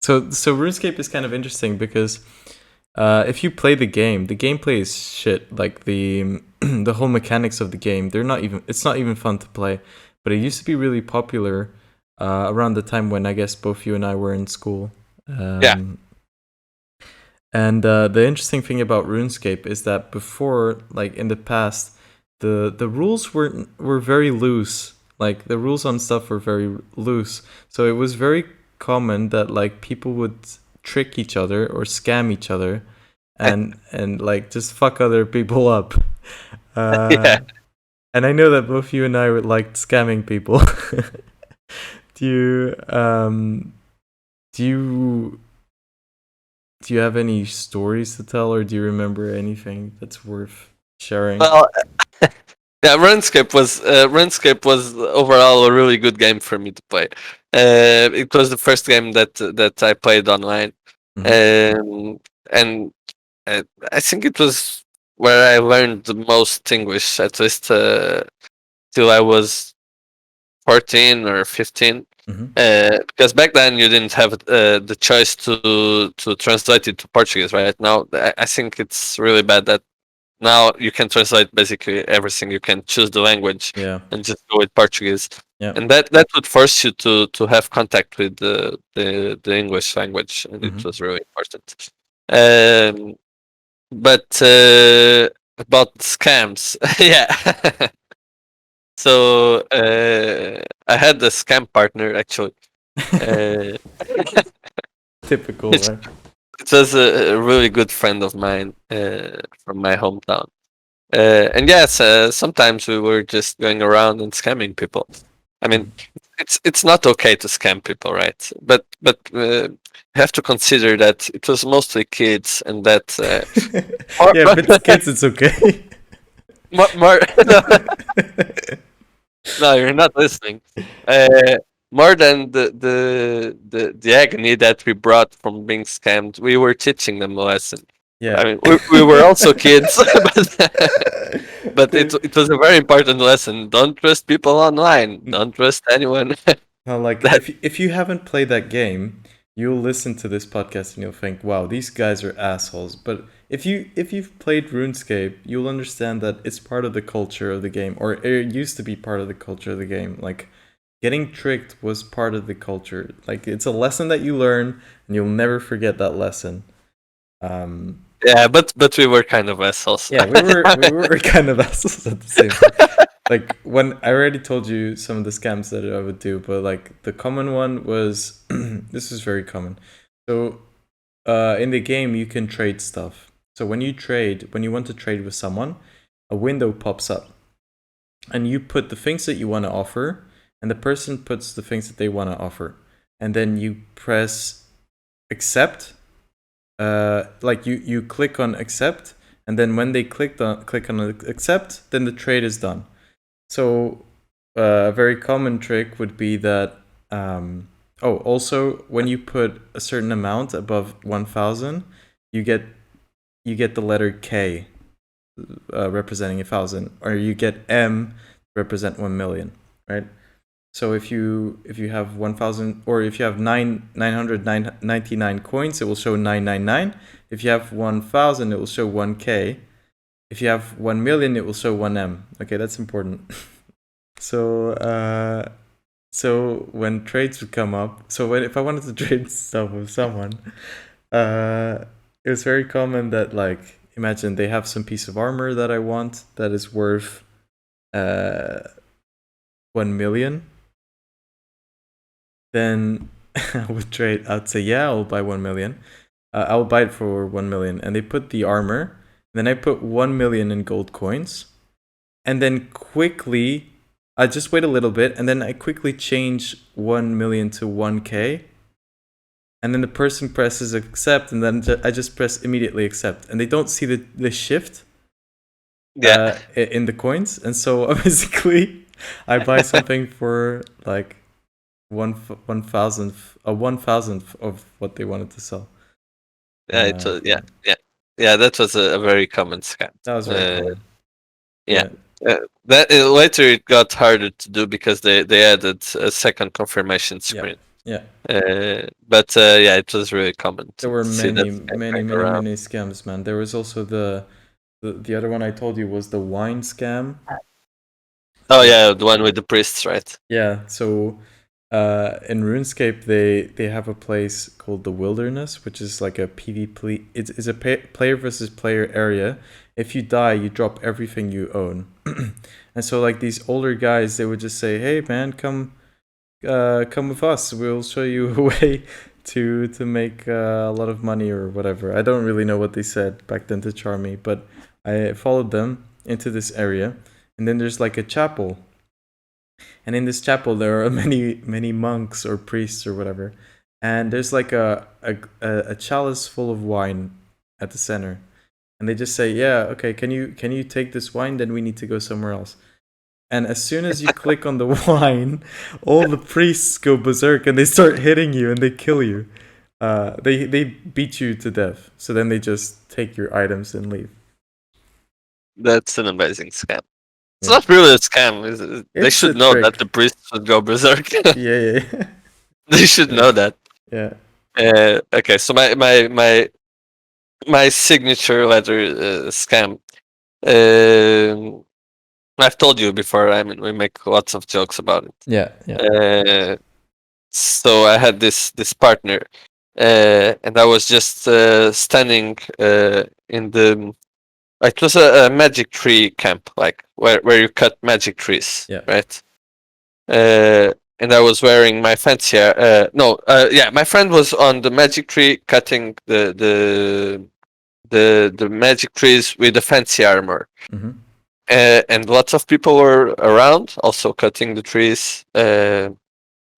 So RuneScape is kind of interesting because if you play the gameplay is shit. Like the the whole mechanics of the game, they're not even. It's not even fun to play. But it used to be really popular around the time when I guess both you and I were in school. Yeah, And the interesting thing about RuneScape is that before, like in the past, the rules were very loose. Like the rules on stuff were very loose. So it was very common that like people would trick each other or scam each other, and like just fuck other people up. yeah. And I know that both you and I would like scamming people. do you do you do you have any stories to tell, or do you remember anything that's worth sharing? Well, yeah, RuneScape was overall a really good game for me to play. It was the first game that I played online, Mhm. and I think it was where I learned the most English, at least till I was 14 or 15. Mhm. Because back then you didn't have the choice to translate it to Portuguese. Right now, I think it's really bad that now you can translate basically everything. You can choose the language Yeah. and just go with Portuguese, Yeah. and that would force you to have contact with the English language, and it Mhm. was really important. Um, but about scams, yeah. So I had a scam partner actually. Uh, Typical, it, right? it was a really good friend of mine from my hometown. And yes, sometimes we were just going around and scamming people. I mean, Mhm. it's not okay to scam people, right? But you have to consider that it was mostly kids, and that more, Yeah, if it's kids, it's okay. more no, you're not listening. Uh, More than the agony that we brought from being scammed, we were teaching them a lesson. I Yeah. mean, we were also kids, but The- it was a very important lesson. Don't trust people online. Don't trust anyone. Now, like, that if you haven't played that game, you'll listen to this podcast and you'll think, "Wow, these guys are assholes." But if you've played RuneScape, you'll understand that it's part of the culture of the game, or it used to be part of the culture of the game. Like, getting tricked was part of the culture. Like, it's a lesson that you learn, and you'll never forget that lesson. Um, yeah, but we were kind of assholes. yeah, we were kind of assholes at the same time. Like when I already told you some of the scams that I would do, but like the common one was this is very common. So in the game you can trade stuff. So when you want to trade with someone, a window pops up and you put the things that you want to offer and the person puts the things that they want to offer. And then you press accept. Like you click on accept, and then when they click on accept, then the trade is done. So a very common trick would be that. Also, when you put a certain amount above 1,000, you get the letter K representing 1,000, or you get M represent 1,000,000, right? So if you have 1,000, or if you have 999 coins, it will show 999. If you have 1,000, it will show 1K. If you have 1,000,000, it will show 1M. Okay, that's important. So So when trades would come up, if I wanted to trade stuff with someone, it was very common that, like, imagine they have some piece of armor that I want that is worth 1 million. Then I would trade. I'd say, yeah, I'll buy 1 million. I'll buy it for 1 million, and they put the armor. Then I put 1 million in gold coins, and then quickly, I just wait a little bit, and then I quickly change 1 million to 1k, and then the person presses accept, and then I just press immediately accept, and they don't see the shift in the coins, and so basically I buy something for like one thousandth of what they wanted to sell. Yeah, that was a very common scam. That was very common. Yeah. Later it got harder to do because they added a second confirmation screen. Yeah. But it was really common. There were many scams, man. There was also the other one I told you was the wine scam. Oh yeah, the one with the priests, right? Yeah. So in RuneScape, they have a place called the Wilderness, which is like a PvP. It's a player versus player area. If you die, you drop everything you own. And so, like, these older guys, they would just say, "Hey, man, come with us. We'll show you a way to make a lot of money or whatever." I don't really know what they said back then to charm me, but I followed them into this area, and then there's like a chapel. And in this chapel, there are many monks or priests or whatever. And there's like a chalice full of wine at the center. And they just say, "Yeah, okay, can you take this wine? Then we need to go somewhere else." And as soon as you click on the wine, all the priests go berserk and they start hitting you and they kill you. They beat you to death. So then they just take your items and leave. That's an amazing scam. It's not really a scam. They should know that the priests would go berserk. Yeah. They should know that. Yeah. Okay, so my signature letter scam. I've told you before. I mean, we make lots of jokes about it. Yeah. So I had this partner, and I was just standing in the. It was a magic tree camp, like where you cut magic trees, right? And I was wearing my fancy. My friend was on the magic tree cutting the magic trees with the fancy armor. Mm-hmm. And lots of people were around, also cutting the trees. And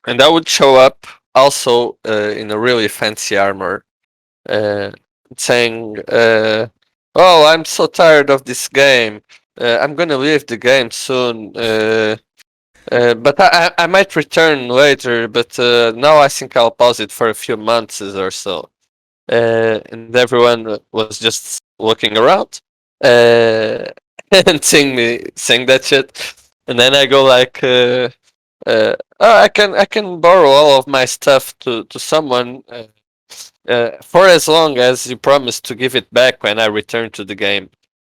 I would show up also in a really fancy armor, saying, "Oh, I'm so tired of this game. I'm gonna leave the game soon. But I might return later. But now I think I'll pause it for a few months or so." And everyone was just looking around and seeing that shit. And then I go like, "Oh, I can borrow all of my stuff to someone for as long as you promise to give it back when I return to the game."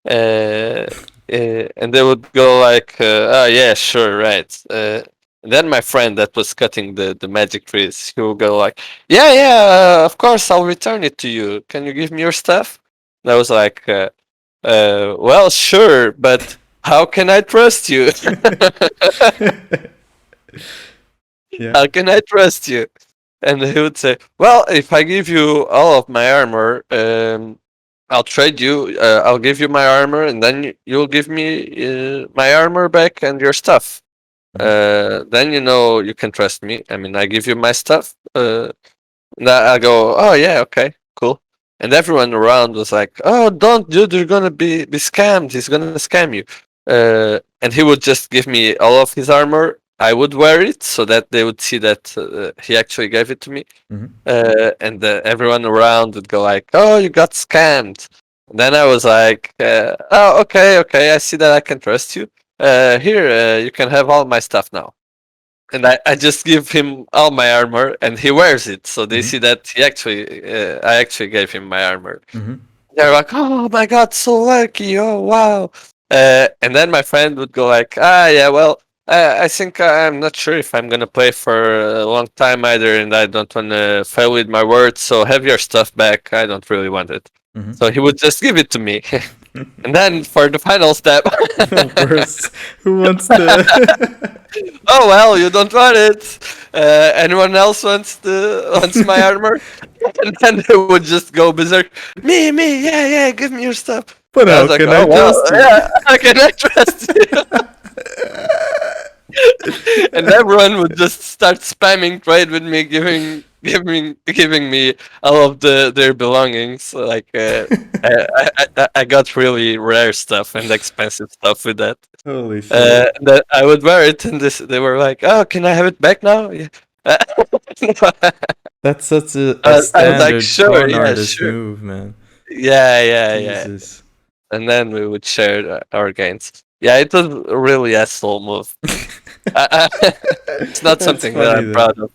And they would go like, "Oh yeah, sure, right." And then my friend that was cutting the magic trees, he would go like, "Yeah, of course, I'll return it to you. Can you give me your stuff?" And I was like, "Well, sure, but how can I trust you?" How can I trust you? And he would say, "Well, if I give you all of my armor, I'll trade you. I'll give you my armor, and then you'll give me my armor back and your stuff. Then you can trust me. I mean, I give you my stuff. And I go, oh yeah, okay, cool." And everyone around was like, "Oh, don't, dude! You're gonna be scammed. He's gonna scam you." And he would just give me all of his armor. I would wear it so that they would see that he actually gave it to me. And everyone around would go like, "Oh, you got scammed." And then I was like, "Oh, okay, I see that I can trust you. Here, you can have all my stuff now." And I just give him all my armor, and he wears it, so they see that I actually gave him my armor. They're like, "Oh my god, so lucky! Oh wow!" And then my friend would go like, "Ah, yeah, well, I think I'm not sure if I'm gonna play for a long time either, and I don't want to fail with my words. So have your stuff back. I don't really want it. Hmm. So he would just give it to me, and then for the final step. Of course. Who wants to? Oh well, you don't want it. Anyone else wants my armor? And then they would just go berserk. Me, yeah, give me your stuff. But And I how was like, can I oh well, trust you? yeah, how can I trust you? And everyone would just start spamming trade with me, giving me all of their belongings. Like I got really rare stuff and expensive stuff with that. Holy shit. That I would wear it, and they were like, "Oh, can I have it back now?" Yeah. That's such a I was like, standard "Sure, con yeah, artist sure, move, man. yeah." Jesus. And then we would share our gains. Yeah, it was a really asshole move. It's not That's something that funny I'm though. proud of.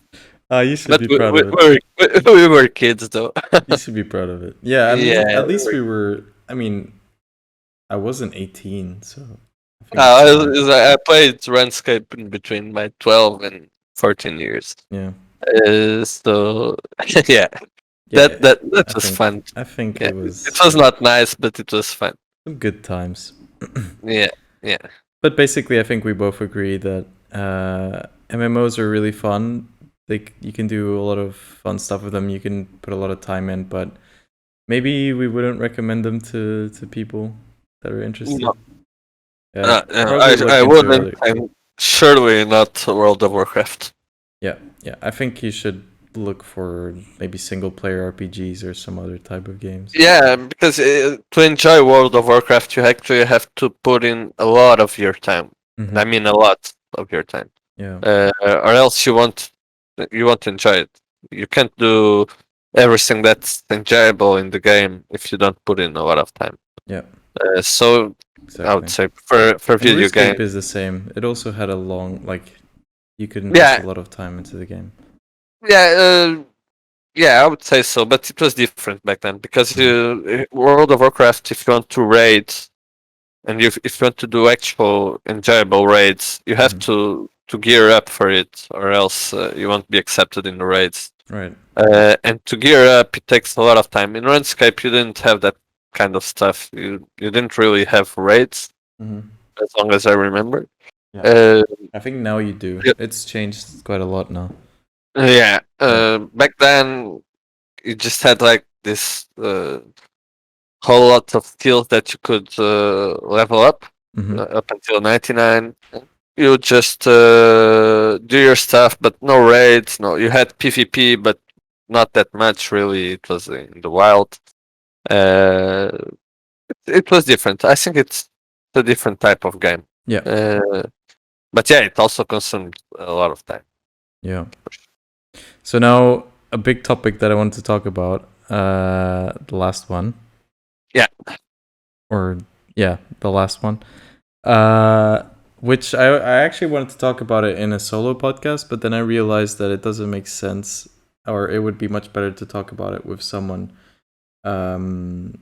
You should But be proud of it. we were kids, though. You should be proud of it. Yeah, Yeah. at least we were. I mean, I wasn't 18, so I think it's I, fine. I played RuneScape in between my 12 and 14 years. Yeah. So yeah, Yeah, that I was think fun. I think Yeah, it it was was not nice, but it was fun. some good times. Yeah, yeah, But basically, I think we both agree that MMOs are really fun. You can do a lot of fun stuff with them. You can put a lot of time in, but maybe we wouldn't recommend them to people that are interested. no, Yeah, I probably look I into wouldn't, other. and surely not World of Warcraft. Yeah. I think you should look for maybe single player RPGs or some other type of games. Yeah, because to enjoy World of Warcraft, you actually have to put in a lot of your time. Hmm. I mean, a lot of your time, Yeah. or else you won't enjoy it. You can't do everything that's enjoyable in the game if you don't put in a lot of time. Yeah. So I would Exactly. say for And video game, RuneScape is the same. It also had a long you could invest a yeah, lot of time into the game. yeah, yeah, I would say so. But it was different back then because World of Warcraft, if you want to raid and if you want to do actual enjoyable raids, you have Mhm. to gear up for it, or else you won't be accepted in the raids. Right. And to gear up, it takes a lot of time. In RuneScape, you didn't have that kind of stuff. You didn't really have raids, Hmm. as long as I remember. Yeah. Uh, I think now you do. yeah, It's changed quite a lot now. yeah. Yeah. Back then, you just had like this whole lot of skills that you could level up until 99. You just do your stuff, but no raids. No, you had PvP, but not that much really. It was in the wild. Uh, it was different. I think it's a different type of game. Yeah. But yeah, it also consumed a lot of time. Yeah. So now a big topic that I wanted to talk about, the last one. Yeah. Or yeah, the last one. Which I actually wanted to talk about it in a solo podcast, but then I realized that it doesn't make sense, or it would be much better to talk about it with someone from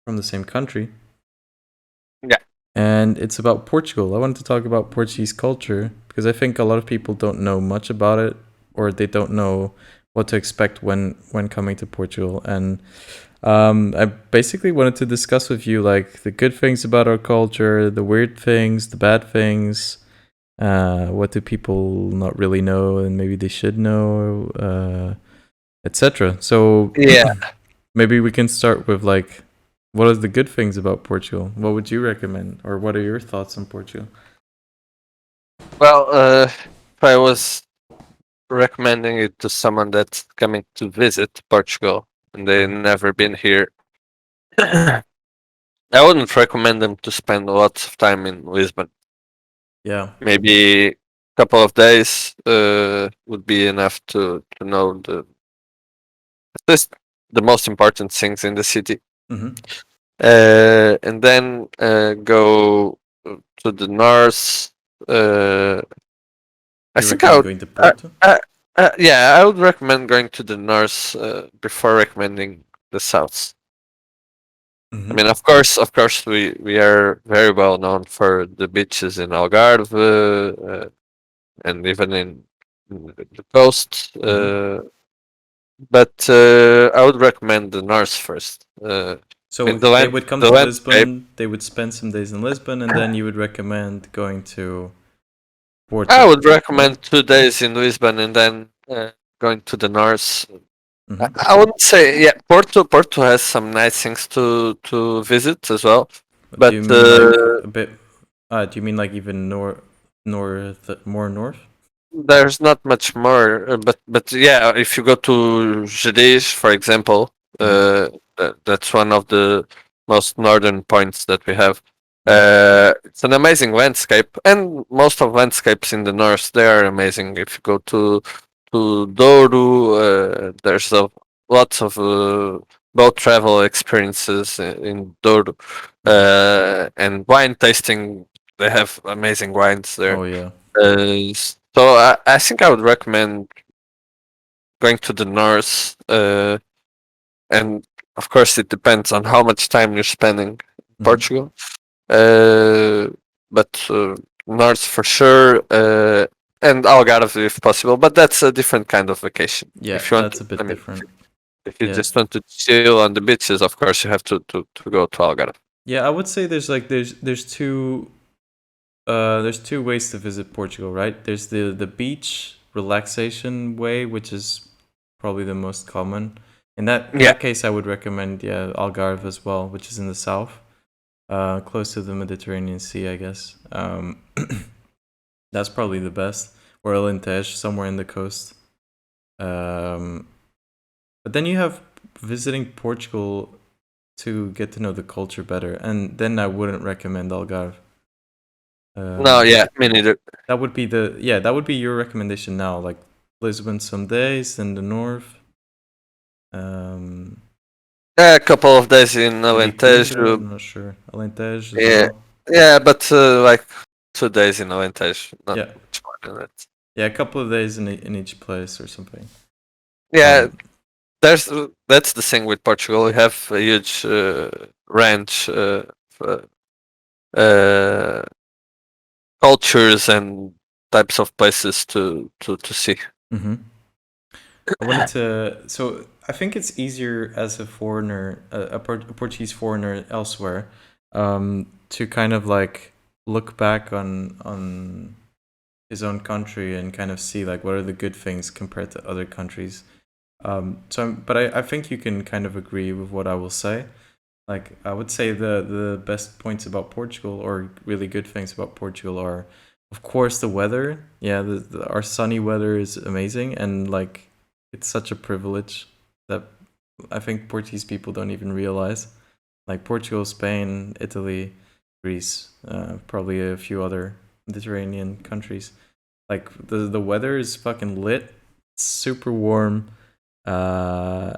the same country. Yeah. And it's about Portugal. I wanted to talk about Portuguese culture because I think a lot of people don't know much about it, or they don't know what to expect when coming to Portugal. And I basically wanted to discuss with you like the good things about our culture, the weird things, the bad things. What do people not really know and maybe they should know, etc. So Yeah. maybe we can start with like, what are the good things about Portugal? What would you recommend, or what are your thoughts on Portugal? Well, if I was recommending it to someone that's coming to visit Portugal and they've never been here, I wouldn't recommend them to spend lots of time in Lisbon. Yeah. Maybe a couple of days would be enough to know at least the most important things in the city. Mm-hmm. And then go to the north. I You think I recommend would. going to Porto? Yeah, I would recommend going to the north before recommending the south. I Mm-hmm. mean, of course, we are very well known for the beaches in Algarve, and even in the coast. Mm-hmm. But I would recommend the north first. I So mean, the they land, would come the to landscape. Lisbon. They would spend some days in Lisbon, and then you would recommend going to I Porto, would right? recommend 2 days in Lisbon and then going to the north. I, Mm-hmm. I wouldn't say, yeah. Porto has some nice things to visit as well, Do but you mean like a bit? Do you mean like even more north? there's not much more. But yeah, if you go to Jerez, for example, Mm-hmm. that's one of the most northern points that we have. Yeah. It's an amazing landscape, and most of landscapes in the north they are amazing. If you go to Douro, there's lots of boat travel experiences in Douro, Mm-hmm. and wine tasting. They have amazing wines there. Oh yeah. So I think I would recommend going to the north, and of course it depends on how much time you're spending in Mm-hmm. Portugal. Uh, but north for sure, and Algarve if possible. But that's a different kind of vacation. Yeah, If you want, that's a I bit mean, different. if you Yeah. just want to chill on the beaches, of course you have to go to Algarve. Yeah, I would say there's two ways to visit Portugal, right? There's the beach relaxation way, which is probably the most common. In Yeah, that case, I would recommend Algarve as well, which is in the south, close to the Mediterranean Sea, I guess. That's probably the best. Or Alentejo, somewhere in the coast. Um, but then you have visiting Portugal to get to know the culture better, and then I wouldn't recommend Algarve. no, Um, yeah, me neither. that would be your recommendation now, like Lisbon some days, then the north, um, Yeah, a couple of days in maybe Coimbra. Alentejo. I'm not sure. Alentejo as Yeah, well. yeah, but like 2 days in Alentejo, not Yeah, much more than that. yeah, a couple of days in each place or something. Yeah, Um, that's the thing with Portugal. We have a huge range uh, uh, cultures and types of places to see. mhm. I wanted to. So I think it's easier as a foreigner, a Portuguese foreigner elsewhere, to kind of like look back on his own country and kind of see like what are the good things compared to other countries. But I think you can kind of agree with what I will say. Like I would say the best points about Portugal or really good things about Portugal are, of course, the weather. Yeah, our sunny weather is amazing, and like it's such a privilege that I think Portuguese people don't even realize. Like Portugal, Spain, Italy, Greece, probably a few other Mediterranean countries. Like the weather is fucking lit. It's super warm. Uh,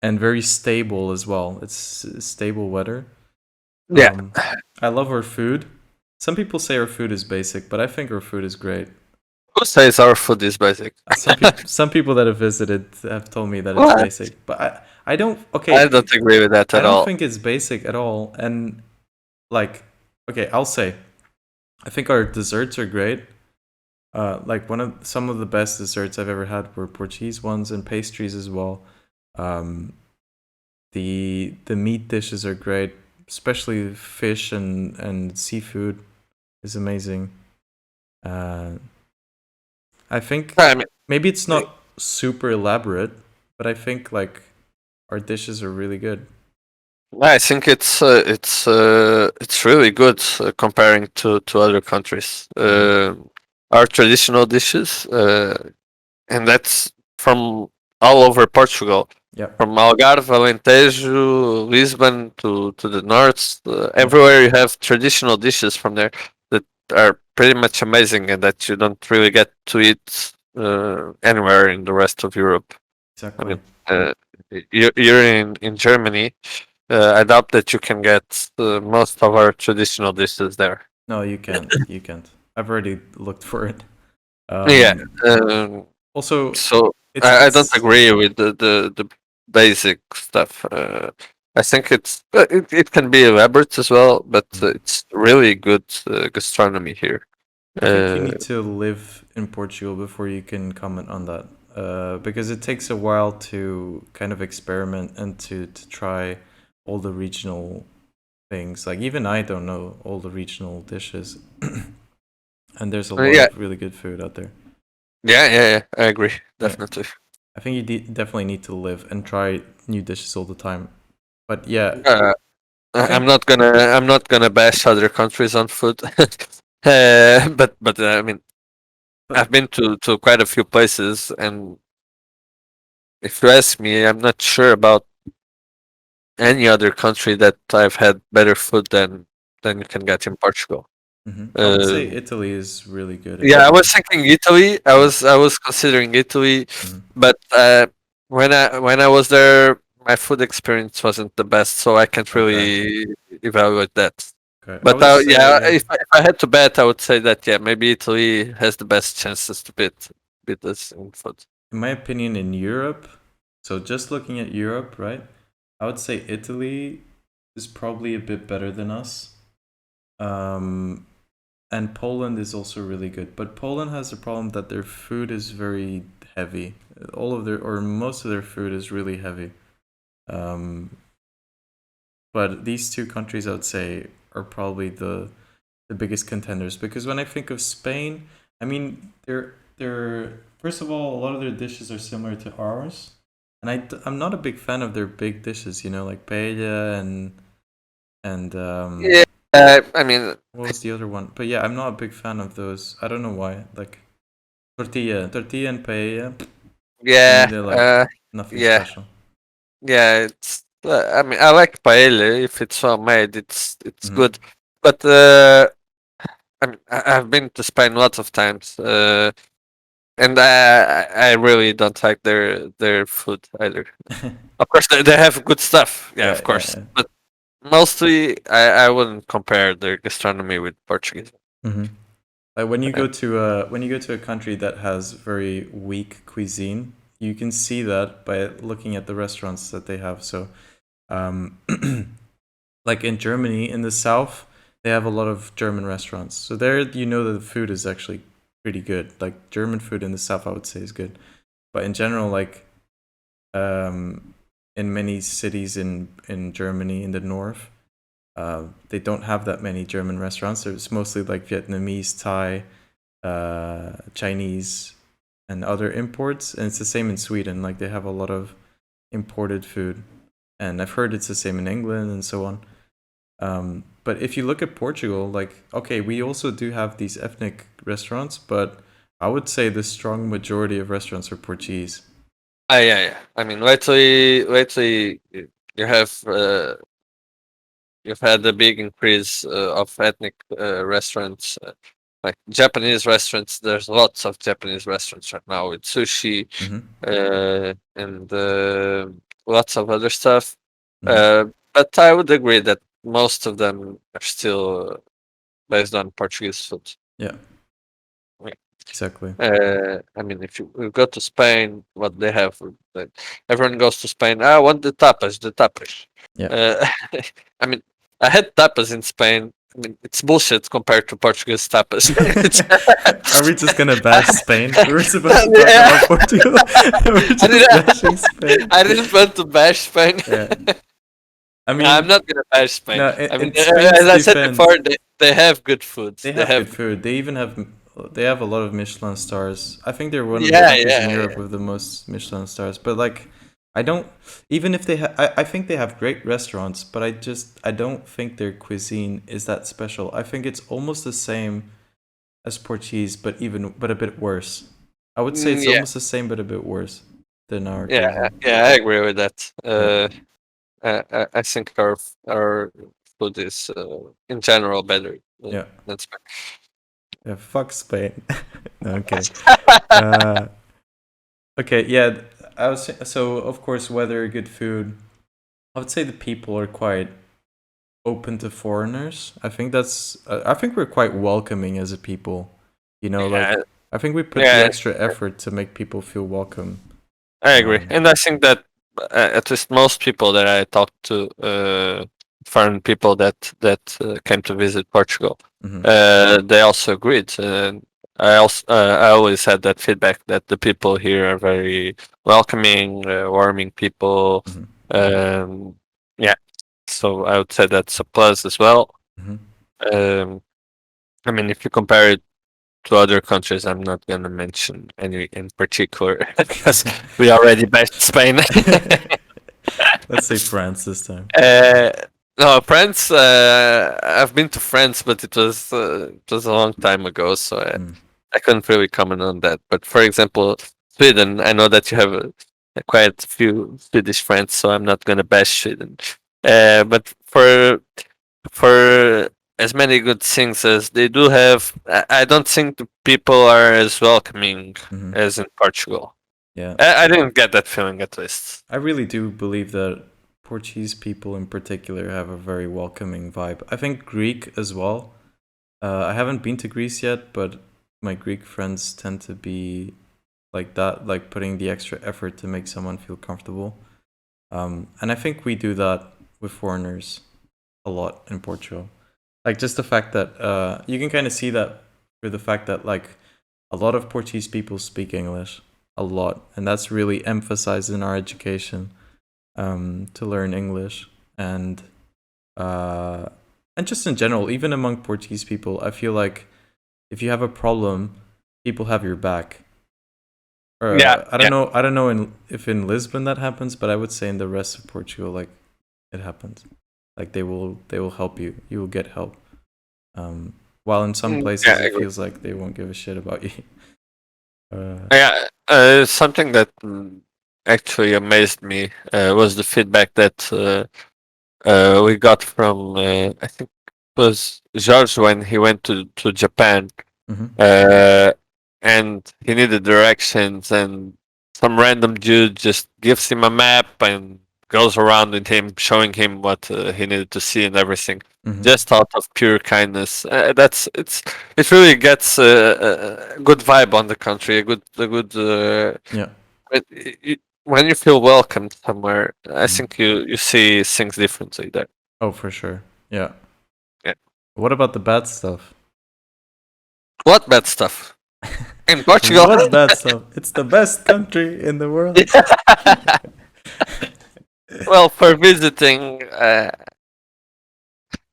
and very stable as well. It's stable weather. Yeah, I love our food. Some people say our food is basic, but I think our food is great. who says our food is basic? Some people that have visited have told me that it's What? basic, but I don't. I Okay, don't agree with that I at don't all. think it's basic at all. And like, okay, I'll say I think our desserts are great. Like some of the best desserts I've ever had were Portuguese ones and pastries as well. Um, the meat dishes are great, especially fish and seafood is amazing. Uh, I think I mean, maybe it's not super elaborate, but I think like our dishes are really good. I think it's really good comparing to other countries. Hmm. Our traditional dishes, and that's from all over Portugal, Yeah, from Algarve, Alentejo, Lisbon to the north. yeah, Everywhere you have traditional dishes from there that are pretty much amazing and that you don't really get to eat anywhere in the rest of Europe. I exactly. mean, you're in Germany. I doubt that you can get most of our traditional dishes there. No, you can't. You can't. I've already looked for it. Yeah. Um, Um, Also, so I don't it's agree with the basic stuff. I think it can be elaborate as well, but it's really good gastronomy here. I think you Uh, need to live in Portugal before you can comment on that, because it takes a while to kind of experiment and to try all the regional things. Like even I don't know all the regional dishes, and there's a lot yeah, of really good food out there. yeah. I agree, Yeah, definitely. I think you definitely need to live and try new dishes all the time. But yeah, Uh, I I'm think. not gonna bash other countries on food, but I mean, But I've been to quite a few places, and if you ask me, I'm not sure about any other country that I've had better food than you can get in Portugal. I would say Uh, Italy is really good in yeah, I food. was thinking Italy. Yeah. I was considering Italy, Mhm. but when I was there, my food experience wasn't the best, so I can't Okay. really evaluate that. Okay. I But would yeah, say. if I had to bet, I would say that yeah, maybe Italy has the best chances to beat us in food. In my opinion, in Europe, so just looking at Europe, right? I would say Italy is probably a bit better than us. Um, and Poland is also really good. But Poland has a problem that their food is very heavy. All of their, or most of their food is really heavy. Um, but these two countries, I would say, are probably the biggest contenders, because when I think of Spain, I mean they're first of all, a lot of their dishes are similar to ours, and I'm not a big fan of their big dishes, like paella and Yeah, I mean, what was the other one? But yeah, I'm not a big fan of those. I don't know why. Like tortilla and paella. To me, yeah, they're like nothing yeah, special. yeah. It's I mean, I like paella if it's well made. It's Hmm. good, but I mean, I've been to Spain lots of times, and I really don't like their food either. Of course, they have good stuff. Yeah, Yeah, of yeah, course, yeah. but mostly I wouldn't compare their gastronomy with Portuguese. Hmm. Like when you Uh, go to a country that has very weak cuisine, you can see that by looking at the restaurants that they have. So, um, like in Germany, in the south, they have a lot of German restaurants. So there, that the food is actually pretty good. Like German food in the south, I would say is good. But in general, like um, in many cities in Germany in the north, they don't have that many German restaurants. It's mostly like Vietnamese, Thai, Chinese, and other imports. And it's the same in Sweden. Like they have a lot of imported food, and I've heard it's the same in England and so on. But if you look at Portugal, like okay, we also do have these ethnic restaurants, but I would say the strong majority of restaurants are Portuguese. yeah. I mean, lately you have you've had a big increase of ethnic restaurants, like Japanese restaurants. There's lots of Japanese restaurants right now with sushi Mm-hmm. and lots of other stuff. Mm-hmm. But I would agree that most of them are still based on Portuguese food. Yeah, exactly. I mean, if you go to Spain, what they have, like, everyone goes to Spain. I want the tapas, the tapas. Yeah. Uh, I mean, I had tapas in Spain. I mean, it's bullshit compared to Portuguese tapas. It's- Are we just gonna bash Spain? We were supposed to talk Yeah. about Portugal. We're I just bashing didn't, Spain. I didn't want to bash Spain. Yeah. I No, I'm mean, not gonna bash Spain. no, I mean, in Spain's as I said before, defense, they have good food. they They have have, good food. They have a lot of Michelin stars. I think they're one of the yeah, countries in yeah, Europe with the most Michelin stars. But like, I don't even if they I think they have great restaurants, but I don't think their cuisine is that special. I think it's almost the same as Portuguese, but a bit worse. I would say it's yeah, almost the same but a bit worse than our yeah, cuisine. yeah. I agree with that. Yeah. I think our food is in general better Yeah. than Spain. Yeah, fuck Spain. No, I'm kidding. Uh, okay, yeah. So of course weather, good food. I would say the people are quite open to foreigners. I think we're quite welcoming as a people. Yeah, Like I think we put the yeah, extra effort to make people feel welcome. I agree, and I think that at least most people that I talked to, foreign people that came to visit Portugal, Mm-hmm. they also agreed. I always had that feedback that the people here are very welcoming, warming people. Mm-hmm. Um, yeah, so I would say that's a plus as well. Mm-hmm. Um, I mean, if you compare it to other countries, I'm not gonna mention any in particular because we already bashed Spain. Let's say France this time. uh, no, France. I've been to France, but it was a long time ago, so Mm. I couldn't really comment on that. But for example, Sweden, I know that you have quite a few Swedish friends, so I'm not gonna bash Sweden. But for as many good things as they do have, I don't think the people are as welcoming Mm-hmm. as in Portugal. Yeah. I didn't get that feeling at least. I really do believe that Portuguese people in particular have a very welcoming vibe. I think Greek as well. I haven't been to Greece yet, but my Greek friends tend to be like that, like putting the extra effort to make someone feel comfortable. And I think we do that with foreigners a lot in Portugal. Like just the fact that you can kind of see that through the fact that like a lot of Portuguese people speak English a lot, and that's really emphasized in our education to learn English uh, and just in general, even among Portuguese people, I feel like if you have a problem, people have your back. Yeah, I don't yeah. know. I don't know if in Lisbon that happens, but I would say in the rest of Portugal, like it happens. Like they will help you. You will get help. While in some Yeah, places I it agree. feels like they won't give a shit about you. Yeah, something that actually amazed me was the feedback that we got from I think it was George when he went to Japan, Mm-hmm. uh, and he needed directions, and some random dude just gives him a map and goes around with him, showing him what he needed to see and everything, Mm-hmm. just out of pure kindness. It really gets a good vibe on the country, a good. Yeah. It, when you feel welcomed somewhere, I Mm-hmm. think you see things differently there. Oh, for sure. Yeah. Yeah. What about the bad stuff? What bad stuff in Portugal? What bad stuff? It's the best country in the world. Well, for visiting,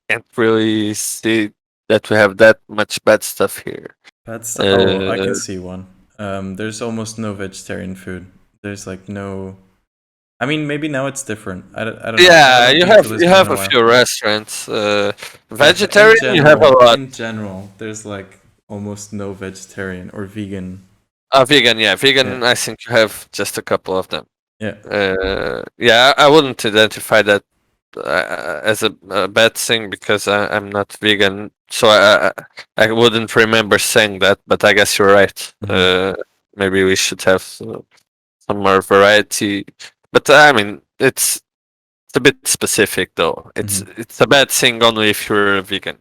can't really see that we have that much bad stuff here. Bad stuff. Oh, I Uh, can see one. There's almost no vegetarian food. There's like no. I mean, maybe now it's different. I don't know. I yeah, haven't been to you Lisbon in have a a while. few restaurants. Yeah, but in Vegetarian, you have a general, lot. there's like almost no vegetarian or vegan. Vegan, yeah, Yeah, vegan. I think you have just a couple of them. yeah. Yeah, I wouldn't identify that as a bad thing because I'm not vegan, so I wouldn't remember saying that. But I guess you're right. Hmm. Maybe we should have some more variety. But I mean, it's a bit specific though. Hmm. It's a bad thing only if you're a vegan,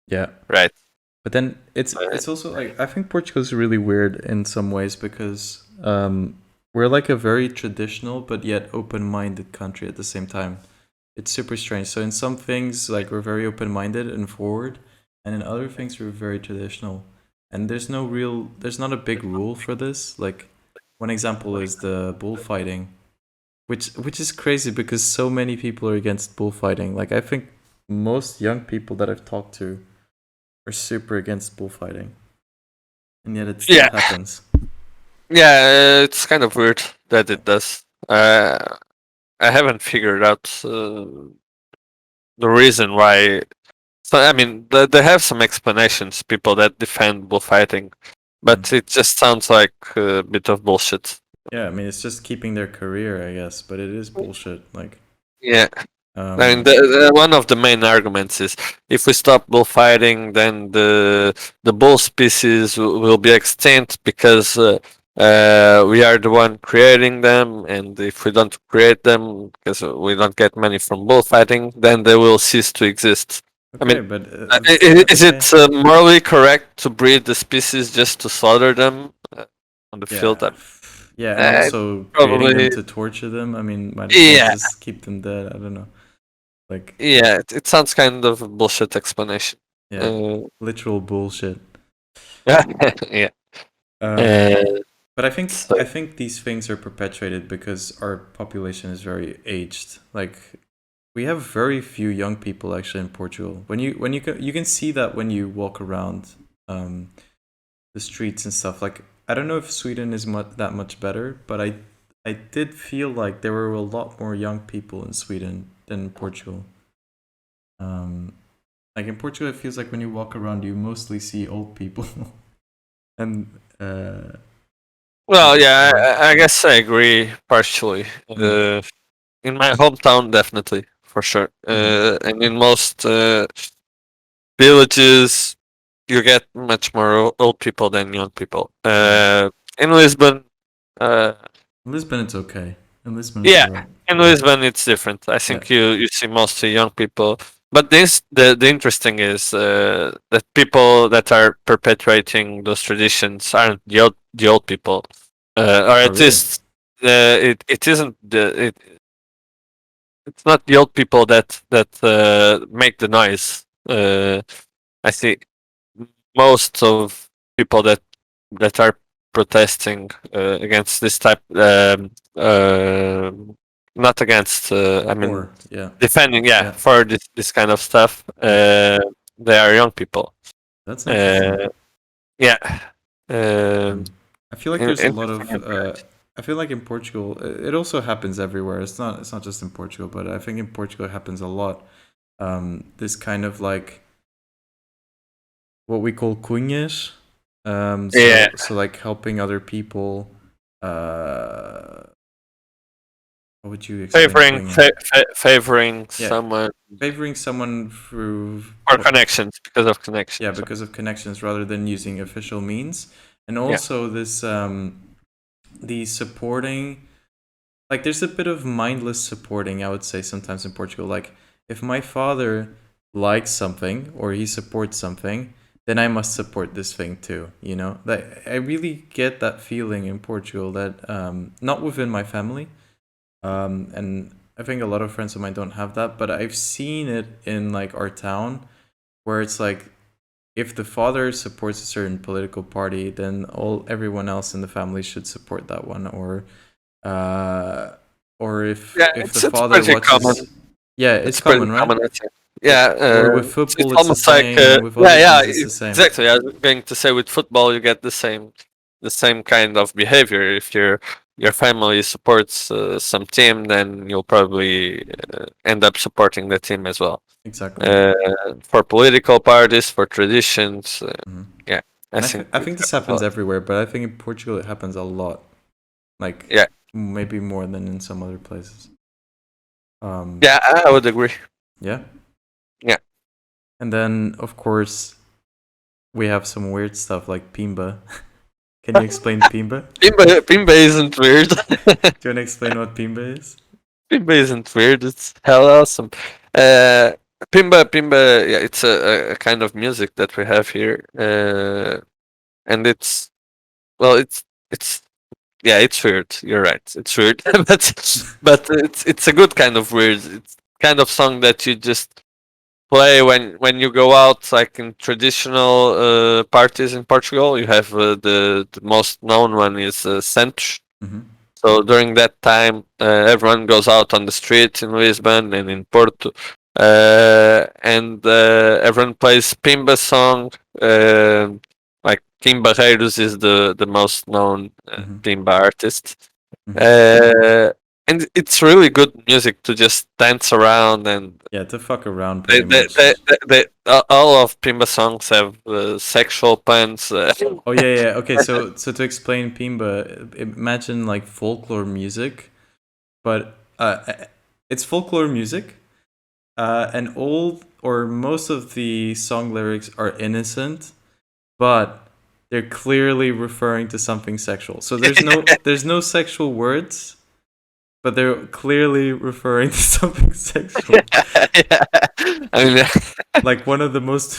Yeah. right? But then Uh, it's also like I think Portugal's really weird in some ways because we're like a very traditional but yet open-minded country at the same time. It's super strange. So in some things like we're very open-minded and forward, and in other things we're very traditional. And there's not a big rule for this. Like one example is the bullfighting, which is crazy because so many people are against bullfighting. Like I think most young people that I've talked to are super against bullfighting, and yet it still yeah, happens. yeah, it's kind of weird that it does. I haven't figured out the reason why. So I mean, they have some explanations. People that defend bullfighting, Mm. but it just sounds like a bit of bullshit. Yeah, I mean it's just keeping their career, I guess, but it is bullshit. Like, Yeah, I mean, um, one of the main arguments is if we stop bullfighting, then the bull species will be extinct because we are the one creating them, and if we don't create them because we don't get money from bullfighting, then they will cease to exist. I okay, mean, but is okay, it morally correct to breed the species just to slaughter them on the yeah, field? Yeah, and also creating them Probably. to torture them. I mean, might as well Yeah, just keep them dead. I don't know. Like, yeah. It sounds kind of a bullshit explanation. yeah, Uh, literal bullshit. yeah. Um, Uh, but so, I think these things are perpetuated because our population is very aged. Like, we have very few young people actually in Portugal. You can see that when you walk around um, the streets and stuff. Like, I don't know if Sweden is that much better, but I did feel like there were a lot more young people in Sweden than in Portugal. Um, like in Portugal, it feels like when you walk around, you mostly see old people, and well, yeah. yeah, I guess I agree partially. mm, In my hometown, definitely for sure. mm, And in most villages, you get much more old people than young people. mm. In Lisbon, uh, In Lisbon, it's okay. In Lisbon, it's yeah, alright. in Lisbon it's different. I Yeah, think you see mostly young people. But the interesting is that people that are perpetuating those traditions aren't the old people, or oh at really? least it isn't it's not the old people that make the noise. I see most of people that are protesting against this type, not against. I mean, Or yeah, defending. Yeah, yeah. for this kind of stuff. Mm. They are young people. That's interesting. Uh, yeah. Um, Mm. I feel like there's a lot interesting of. interaction. I feel like in Portugal, it also happens everywhere. It's not just in Portugal, but I think in Portugal it happens a lot. This kind of like what we call cunhas. Yeah, So like helping other people. Uh, what would you explain cunha? favoring Yeah, someone favoring someone through for connections because of yeah, connections. because of connections rather than using official means, and Yeah. also this the supporting, like there's a bit of mindless supporting, I would say, sometimes in Portugal. Like, if my father likes something or he supports something, then I must support this thing too, you know? Like, I really get that feeling in Portugal that not within my family, and I think a lot of friends of mine don't have that, but I've seen it in like our town where it's like if the father supports a certain political party, then everyone else in the family should support that one, uh, or Yeah, if the it's father pretty common. watches, yeah, it's It's pretty common, right? common, I'd say. Yeah, Or with it's football, it's the almost like same, and with yeah, other yeah, things, it's the same. exactly. I was going to say with football, you get the same kind of behavior. If your family supports some team, then you'll probably end up supporting the team as well. Exactly. Uh, for political parties, for traditions, Mhm. yeah, I And think I it think this happens a happens lot. everywhere, but I think in Portugal it happens a lot, like Yeah, maybe more than in some other places. yeah, I would agree. Yeah. Yeah, And then of course we have some weird stuff like Pimba. Can you explain Pimba? Pimba isn't weird. Do you want to explain what Pimba is? Pimba isn't weird. It's hell awesome. Uh, Pimba. Yeah, it's a kind of music that we have here, and it's well, it's yeah, it's weird. You're right. It's weird, but it's a good kind of weird. It's kind of song that you just play when you go out, like in traditional parties in Portugal. You have the most known one is Santos. Mm-hmm. So during that time, everyone goes out on the street in Lisbon and in Porto, and everyone plays Pimba song. Like Kim Barreiros is the most known Mm-hmm. Pimba artist, Mm-hmm. uh, and it's really good music to just dance around. And Yeah, to fuck around pretty much. all of Pimba songs have sexual puns. Oh yeah, yeah. Okay, so to explain Pimba, imagine like folklore music, but it's folklore music, and most of the song lyrics are innocent, but they're clearly referring to something sexual. So there's no sexual words, but they're clearly referring to something sexual. Yeah. I mean, Like one of the most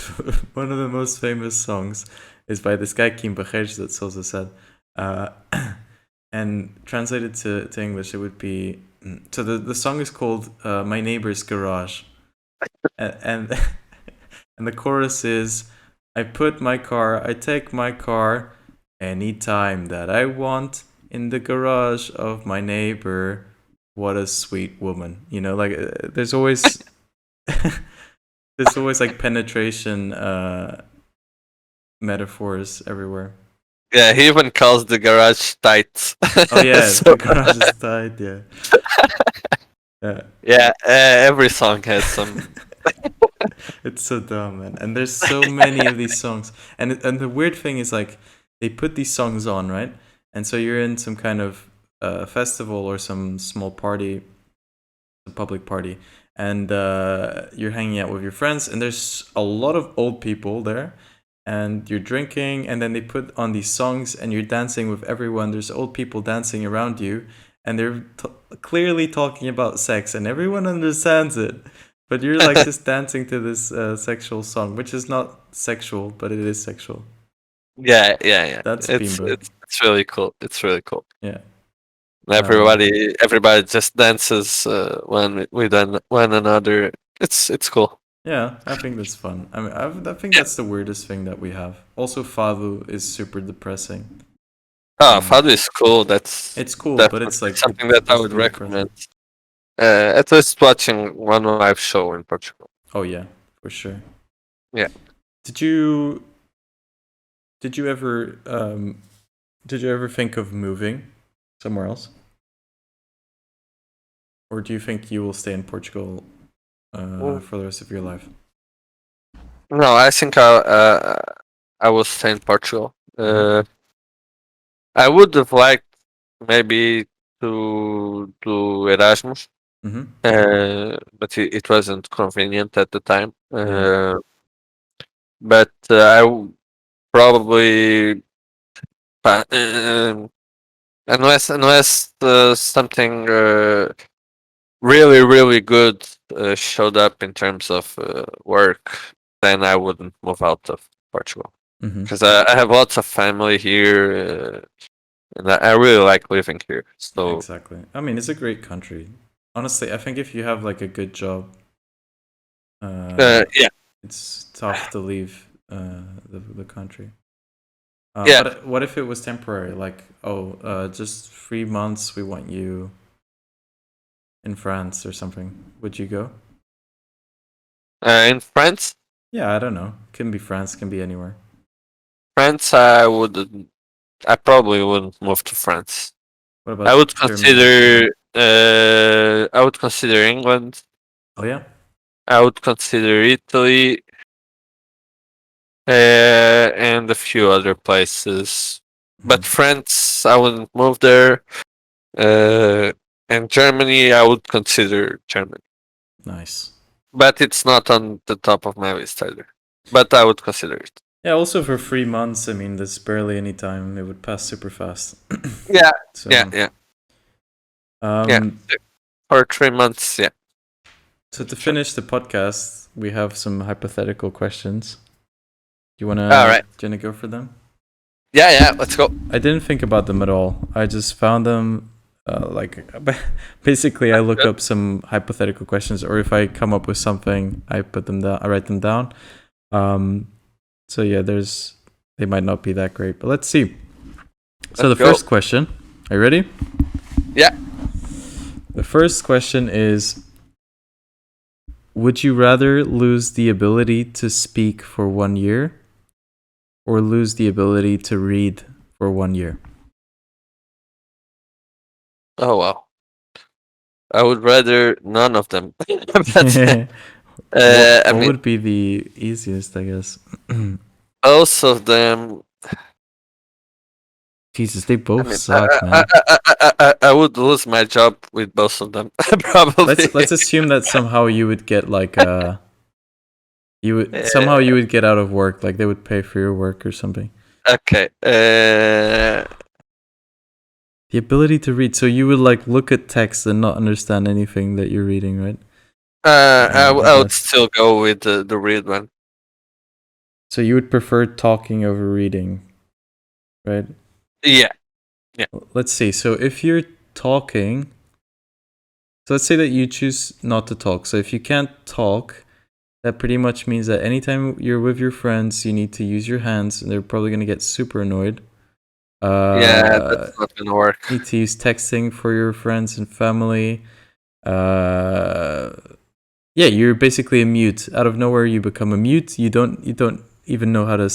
one of the most famous songs is by this guy Kim Barreiros that Sousa said, uh, and translated to English, it would be so the song is called "My Neighbor's Garage," and and the chorus is, I take my car anytime that I want in the garage of my neighbor. What a sweet woman. You know, like there's always like penetration metaphors everywhere. Yeah, he even calls the garage tight. Oh yeah, So, the garage is tight, yeah. Yeah. yeah, every song has some. It's so dumb, man. And there's so many of these songs. And the weird thing is like they put these songs on, right? And so you're in some kind of festival or some small party, a public party, and you're hanging out with your friends, and there's a lot of old people there, and you're drinking, and then they put on these songs, and you're dancing with everyone. There's old people dancing around you, and they're clearly talking about sex, and everyone understands it. But you're like just dancing to this sexual song, which is not sexual, but it is sexual. Yeah, yeah, yeah. That's It's Bimbo. it's really cool. It's really cool. Yeah. Everybody just dances when we done one another. It's cool. Yeah, I think that's fun. I mean, I think Yeah. that's the weirdest thing that we have. Also, Fado is super depressing. Oh, Fado is cool. That's It's cool, but it's definitely like something that I would super depressing. recommend. At least watching one live show in Portugal. Oh yeah, for sure. Yeah. Did you ever think of moving somewhere else, or do you think you will stay in Portugal for the rest of your life? No, I think I will stay in Portugal. I would have liked maybe to do Erasmus, but it wasn't convenient at the time. But probably, unless something really really good showed up in terms of work, then I wouldn't move out of Portugal because I have lots of family here. And I really like living here. So exactly. I mean, it's a great country. Honestly, I think if you have like a good job, yeah, it's tough to leave the country. yeah. But what if it was temporary? Like, just 3 months, we want you in France or something. Would you go? In France, Yeah, I don't know. Can be France, can be anywhere. France, I probably wouldn't move to France. What about I would Germany? consider. I would consider England. Oh yeah. I would consider Italy, and a few other places. But France, I wouldn't move there. And Germany, I would consider Germany. Nice. But it's not on the top of my list either. But I would consider it. Yeah, also for 3 months, I mean, there's barely any time. It would pass super fast. Yeah, So, yeah. yeah. For 3 months, yeah. So to finish the podcast, we have some hypothetical questions. Do you wanna go for them? Yeah, let's go. I didn't think about them at all. I just found them basically I look up some hypothetical questions, or if I come up with something, I put them down. I write them down. So yeah, they might not be that great, but let's see. So the first question, are you ready? Yeah. The first question is, would you rather lose the ability to speak for 1 year or lose the ability to read for 1 year? Oh wow. I would rather none of them. What would be the easiest, I guess? Both of them. Jesus, they both suck, man. I would lose my job with both of them. Probably. Let's assume that somehow you would get like you would get out of work, like they would pay for your work or something. Okay. The ability to read, so you would like look at text and not understand anything that you're reading, right? I would still go with the read one. So you would prefer talking over reading, right? Yeah. Let's see. So if you're talking, so let's say that you choose not to talk. So if you can't talk, that pretty much means that anytime you're with your friends, you need to use your hands, and they're probably gonna get super annoyed. Yeah, that's not gonna work. Need to use texting for your friends and family. Yeah, you're basically a mute. Out of nowhere, you become a mute. You don't even know how to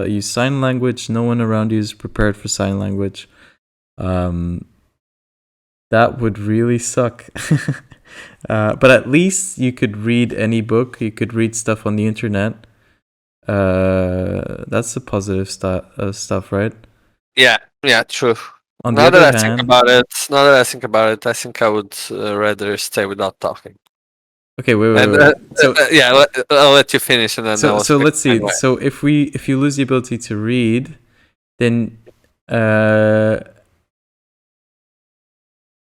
use sign language. No one around you is prepared for sign language. That would really suck. But at least you could read any book. You could read stuff on the internet. That's the positive stuff, right? Yeah, true. On the Now that other I think hand, about it, I think I would rather stay without talking. okay, wait. And So yeah, I'll let you finish, and then so I'll so speak let's my see. way. So if you lose the ability to read, then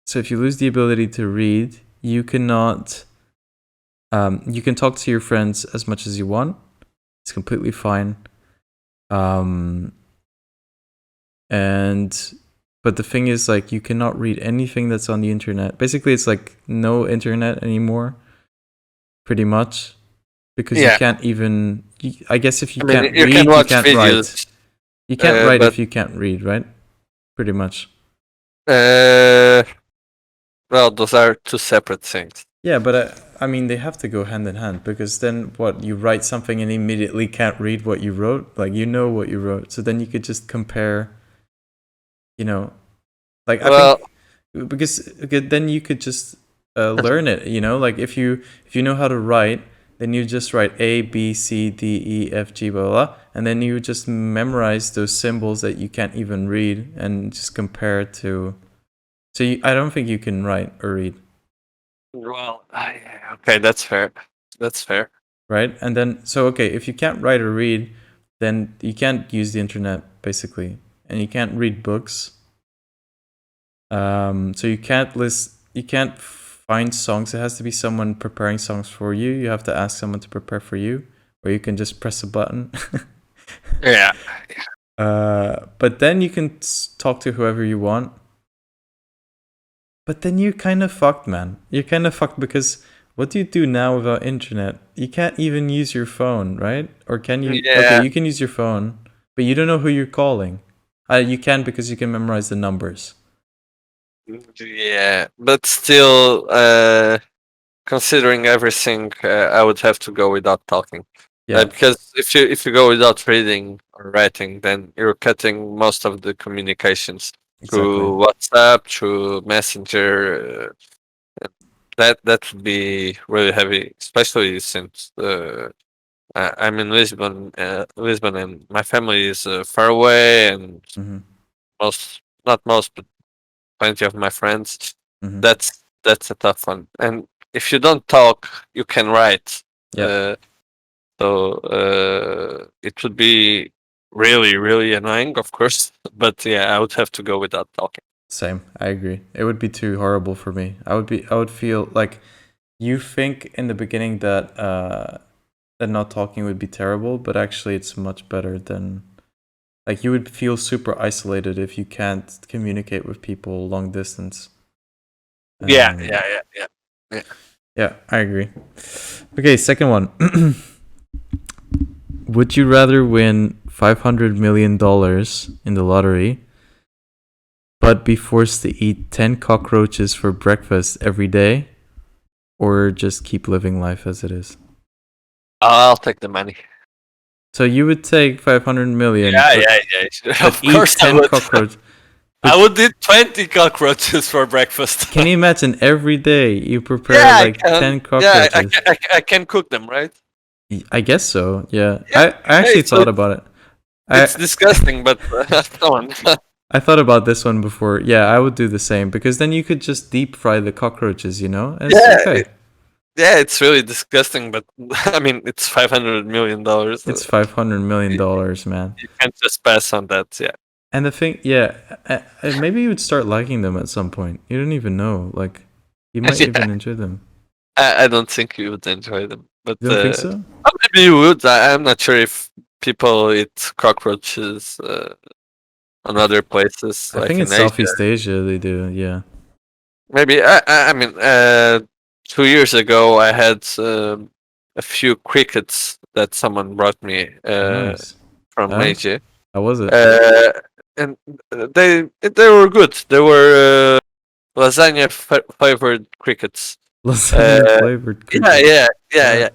so if you lose the ability to read, you cannot. You can talk to your friends as much as you want. It's completely fine. But the thing is, like, you cannot read anything that's on the internet. Basically, it's like no internet anymore, pretty much, because you Yeah, can't even. I guess if you I mean, can't you can read, you watch can't write. videos, You can't write but if you can't read, right? Pretty much. well, those are two separate things. Yeah, but I mean, they have to go hand in hand, because then what, you write something and immediately can't read what you wrote? Like, you know what you wrote. So then you could just compare, you know, like, I Well, think, because then you could just learn it, you know? Like, if you know how to write, then you just write A, B, C, D, E, F, G, blah, blah, blah, and then you just memorize those symbols that you can't even read and just compare it to. So I don't think you can write or read. well, okay, that's fair. That's fair. Right? And then, so, okay, if you can't write or read, then you can't use the internet, basically. And you can't read books. So you can't find songs. It has to be someone preparing songs for you. You have to ask someone to prepare for you, or you can just press a button. Yeah. But then you can talk to whoever you want. But then you're kind of fucked, man. You're kind of fucked, because what do you do now without internet? You can't even use your phone, right? Or can you? Okay, Yeah. you can use your phone, but you don't know who you're calling. You can, because you can memorize the numbers. Yeah, but still, considering everything, I would have to go without talking. Yeah, Because if you go without reading or writing, then you're cutting most of the communications exactly. through WhatsApp, through Messenger. That would be really heavy, especially since I'm in Lisbon, and my family is far away, and Mm-hmm. not most, but plenty of my friends. Mm-hmm. That's a tough one. And if you don't talk, you can write. Yeah, So it would be really, really annoying, of course. But yeah, I would have to go without talking. same. I agree. It would be too horrible for me. I would feel like, you think in the beginning that not talking would be terrible, but actually it's much better than, like, you would feel super isolated if you can't communicate with people long distance. Yeah, Um, yeah, I agree. Okay, second one. Would you rather win $500 million in the lottery, but be forced to eat 10 cockroaches for breakfast every day, or just keep living life as it is? I'll take the money. So you would take 500 million, Yeah, but, yeah. Of eat course I 10 would. cockroaches. I would eat 20 cockroaches for breakfast. Can you imagine every day you prepare Yeah, I like can. 10 Yeah, cockroaches? I can cook them, right? I guess so, yeah. Yeah, I actually thought about it. it's I disgusting, but come on. I thought about this one before. Yeah, I would do the same, because then you could just deep fry the cockroaches, and it's Yeah, okay. yeah, it's really disgusting, but I mean, it's $500 million. It's $500 million, man. You can't just pass on that. Yeah, And the thing, yeah, maybe you would start liking them at some point. You don't even know. Like, you might yeah. even enjoy them. I don't think you would enjoy them, but You don't think so? maybe you would. I'm not sure if people eat cockroaches on other places, I like think in it's Asia. Southeast Asia they do. Yeah. Maybe I mean 2 years ago I had a few crickets that someone brought me Nice. from Asia, How was it? uh, and they were good. They were lasagna flavored crickets. Lasagna flavored Yeah, crickets. yeah.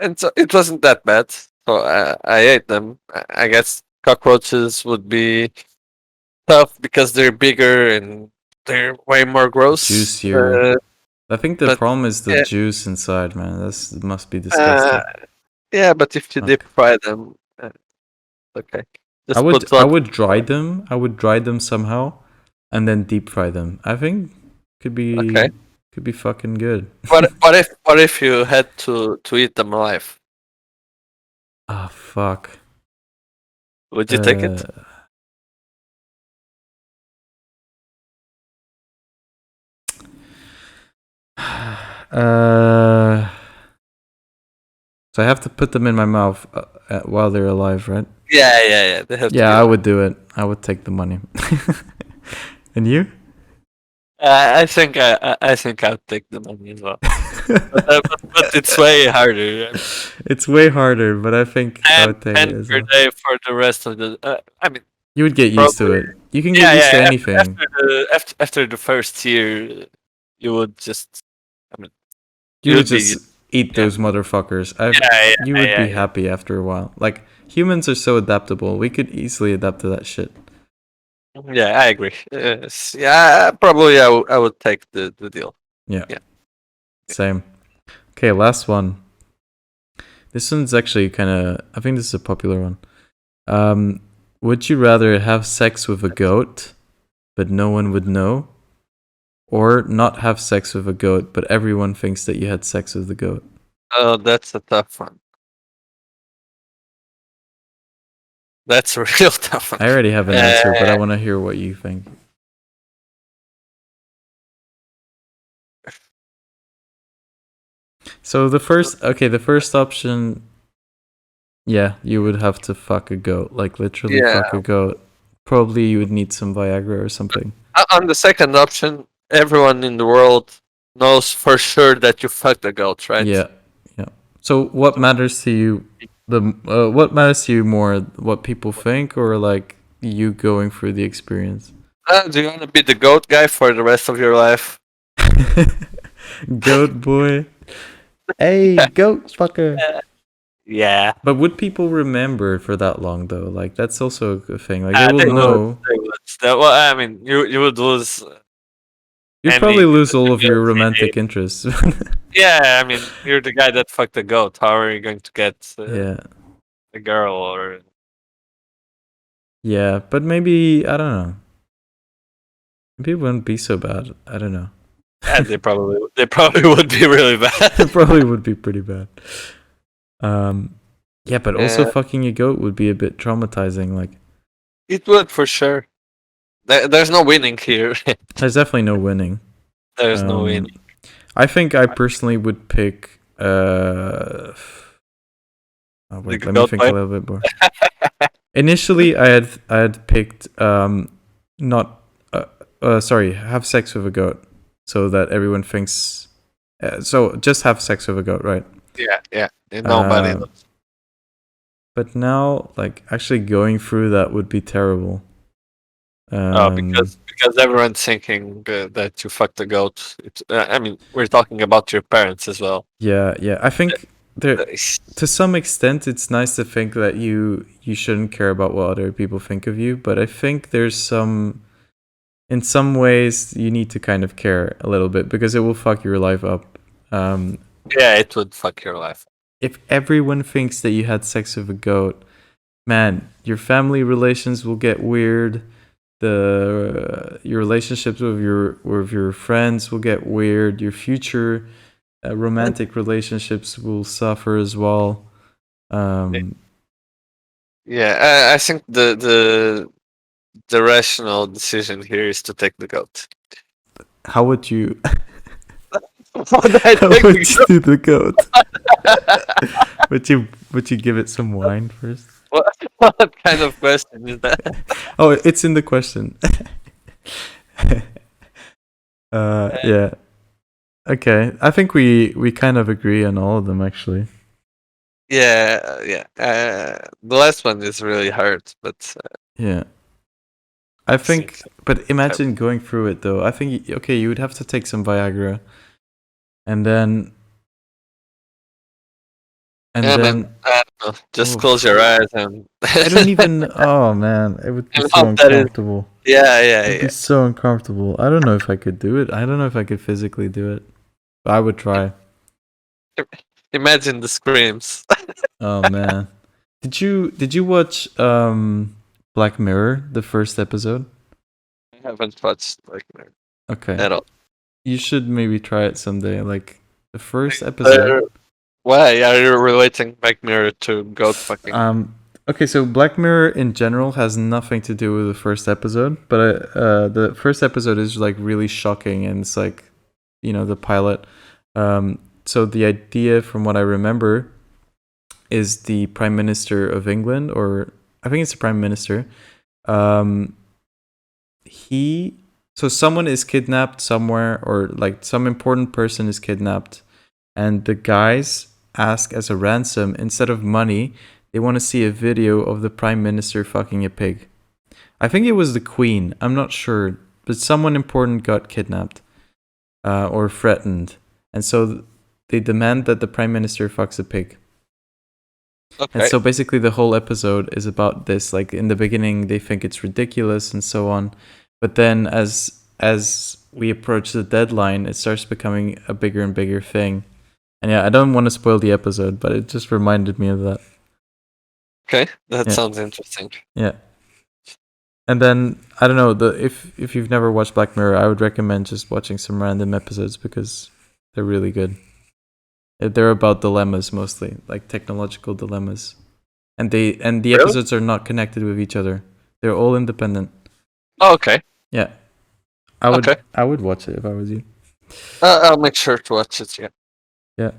And so it wasn't that bad. So I ate them. I guess cockroaches would be tough because they're bigger and they're way more gross. Juicier. I think the But problem is the yeah, juice inside, man. That must be uh, disgusting. yeah, but if you Fuck. deep fry them, okay. I Just would put I lots. would dry them. I would dry them somehow, and then deep fry them. I think could Okay. be fucking good. What if you had to eat them alive? Ah, fuck. Would you take it? So I have to put them in my mouth while they're alive, right? Yeah. They have to. Yeah, I would do it. I would take the money. And you? I think I think I'll take the money as well. but it's way harder. It's way harder, but I think I would take it And as per well. day for the rest of the. I mean, You would get used to it. You can get used to anything. After the first year, you would just. I mean, You would be- just eat those motherfuckers. You would be happy after a while. Like, humans are so adaptable. We could easily adapt to that shit. Yeah, I agree. Yeah, probably I would take the deal. Yeah. Yeah. Same. Okay, last one. This one's actually kind of. I think this is a popular one. Would you rather have sex with a goat, but no one would know, or not have sex with a goat, but everyone thinks that you had sex with the goat? Oh, that's a tough one. That's a real tough one. I already have an answer, but I want to hear what you think. So the first option, yeah, you would have to fuck a goat, like literally fuck a goat. Probably you would need some Viagra or something. On the second option, everyone in the world knows for sure that you fucked a goat, right? Yeah. So what matters to you? What matters to you more? What people think, or like you going through the experience? Do you want to be the goat guy for the rest of your life? Goat boy. Hey, goat fucker. Yeah. But would people remember for that long though? Like that's also a thing. Like they will know. They would. Well, I mean, you would lose. You'd probably lose all of your romantic interests. Yeah, I mean, you're the guy that fucked a goat. How are you going to get a girl or? Yeah, but maybe I don't know. Maybe it wouldn't be so bad. I don't know. Yeah, they probably would be really bad. It probably would be pretty bad. Yeah, but also fucking a goat would be a bit traumatizing. Like it would for sure. There's no winning here. There's definitely no winning. There's no winning. I think I personally would pick. Wait, let me think a little bit more. Initially, I had picked not have sex with a goat, so that everyone thinks. So just have sex with a goat, right? Yeah. Nobody knows. But now, like actually going through that would be terrible. Because everyone's thinking that you fucked a goat. I mean, we're talking about your parents as well. Yeah. I think to some extent, it's nice to think that you shouldn't care about what other people think of you. But I think in some ways, you need to kind of care a little bit because it will fuck your life up. Yeah, it would fuck your life. If everyone thinks that you had sex with a goat, man, your family relations will get weird. Your relationships with your friends will get weird. Your future romantic relationships will suffer as well. Yeah, I think the rational decision here is to take the goat. How would you? How would you do the goat? Would you give it some wine first? What kind of question is that? Oh, it's in the question. Yeah. Okay. I think we kind of agree on all of them actually. Yeah. The last one is really hard, but Yeah. I think, seems but imagine going through it though. I think okay, you would have to take some Viagra, and then yeah, man. I don't know. Just close your eyes and I don't even. Oh man, it would be and so hope that is. uncomfortable. Yeah. It'd be so uncomfortable. I don't know if I could do it. I don't know if I could physically do it. But I would try. Imagine the screams. Oh man, did you watch Black Mirror, the first episode? I haven't watched like Okay, at all. you should maybe try it someday. Like the first episode. Why are you relating Black Mirror to goat fucking? Okay, so Black Mirror in general has nothing to do with the first episode, but the first episode is like really shocking, and it's like, the pilot. So the idea, from what I remember, is the Prime Minister of England, or I think it's the Prime Minister. So someone is kidnapped somewhere, or like some important person is kidnapped, and the guys ask as a ransom, instead of money, they want to see a video of the Prime Minister fucking a pig. I think it was the Queen, I'm not sure, but someone important got kidnapped or threatened, and so they demand that the Prime Minister fucks a pig. Okay. And so basically the whole episode is about this. Like in the beginning they think it's ridiculous and so on, but then as we approach the deadline, it starts becoming a bigger and bigger thing. And yeah, I don't want to spoil the episode, but it just reminded me of that. Okay, that Yeah. sounds interesting. Yeah. And then I don't know, if you've never watched Black Mirror, I would recommend just watching some random episodes because they're really good. They're about dilemmas mostly, like technological dilemmas. And the Really? episodes are not connected with each other. They're all independent. Oh, okay. Yeah. I would watch it if I was you. I'll make sure to watch it. Yeah. Yeah.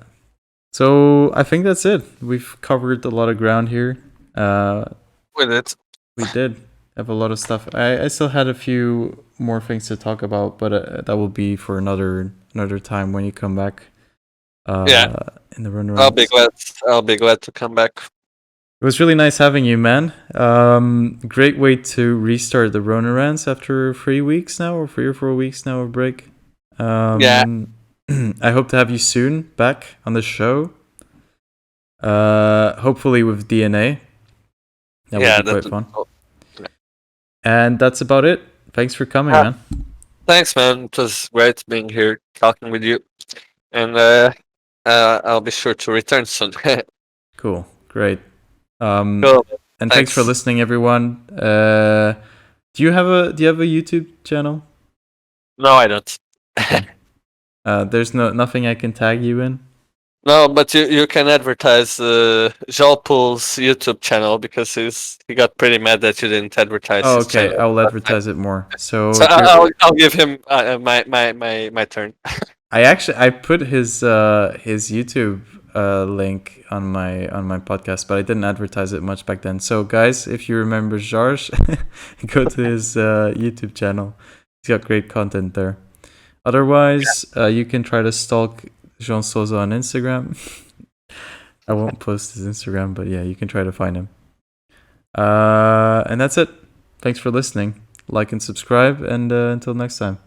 So I think that's it. We've covered a lot of ground here. With it. We did have a lot of stuff. I still had a few more things to talk about, but that will be for another time when you come back. Yeah. In the Rona I'll Rants. be glad to come back. It was really nice having you, man. Great way to restart the Rona Rants after 3 weeks now, or 3 or 4 weeks now of break. Yeah. I hope to have you soon back on the show. Hopefully with DNA. That would be quite fun. Yeah. And that's about it. Thanks for coming, man. Thanks, man. It was great being here talking with you. And I'll be sure to return soon. Cool. Great. Cool. And thanks for listening, everyone. Do you have a YouTube channel? No, I don't. There's nothing I can tag you in. No, but you can advertise Joao Pool's YouTube channel because he got pretty mad that you didn't advertise. Oh, his okay. channel. I'll advertise it more. So I'll give him my turn. I put his YouTube link on my podcast, but I didn't advertise it much back then. So guys, if you remember George, go to his YouTube channel. He's got great content there. Otherwise, you can try to stalk Joao Sousa on Instagram. I won't post his Instagram, but yeah, you can try to find him. And that's it. Thanks for listening. Like and subscribe, and until next time.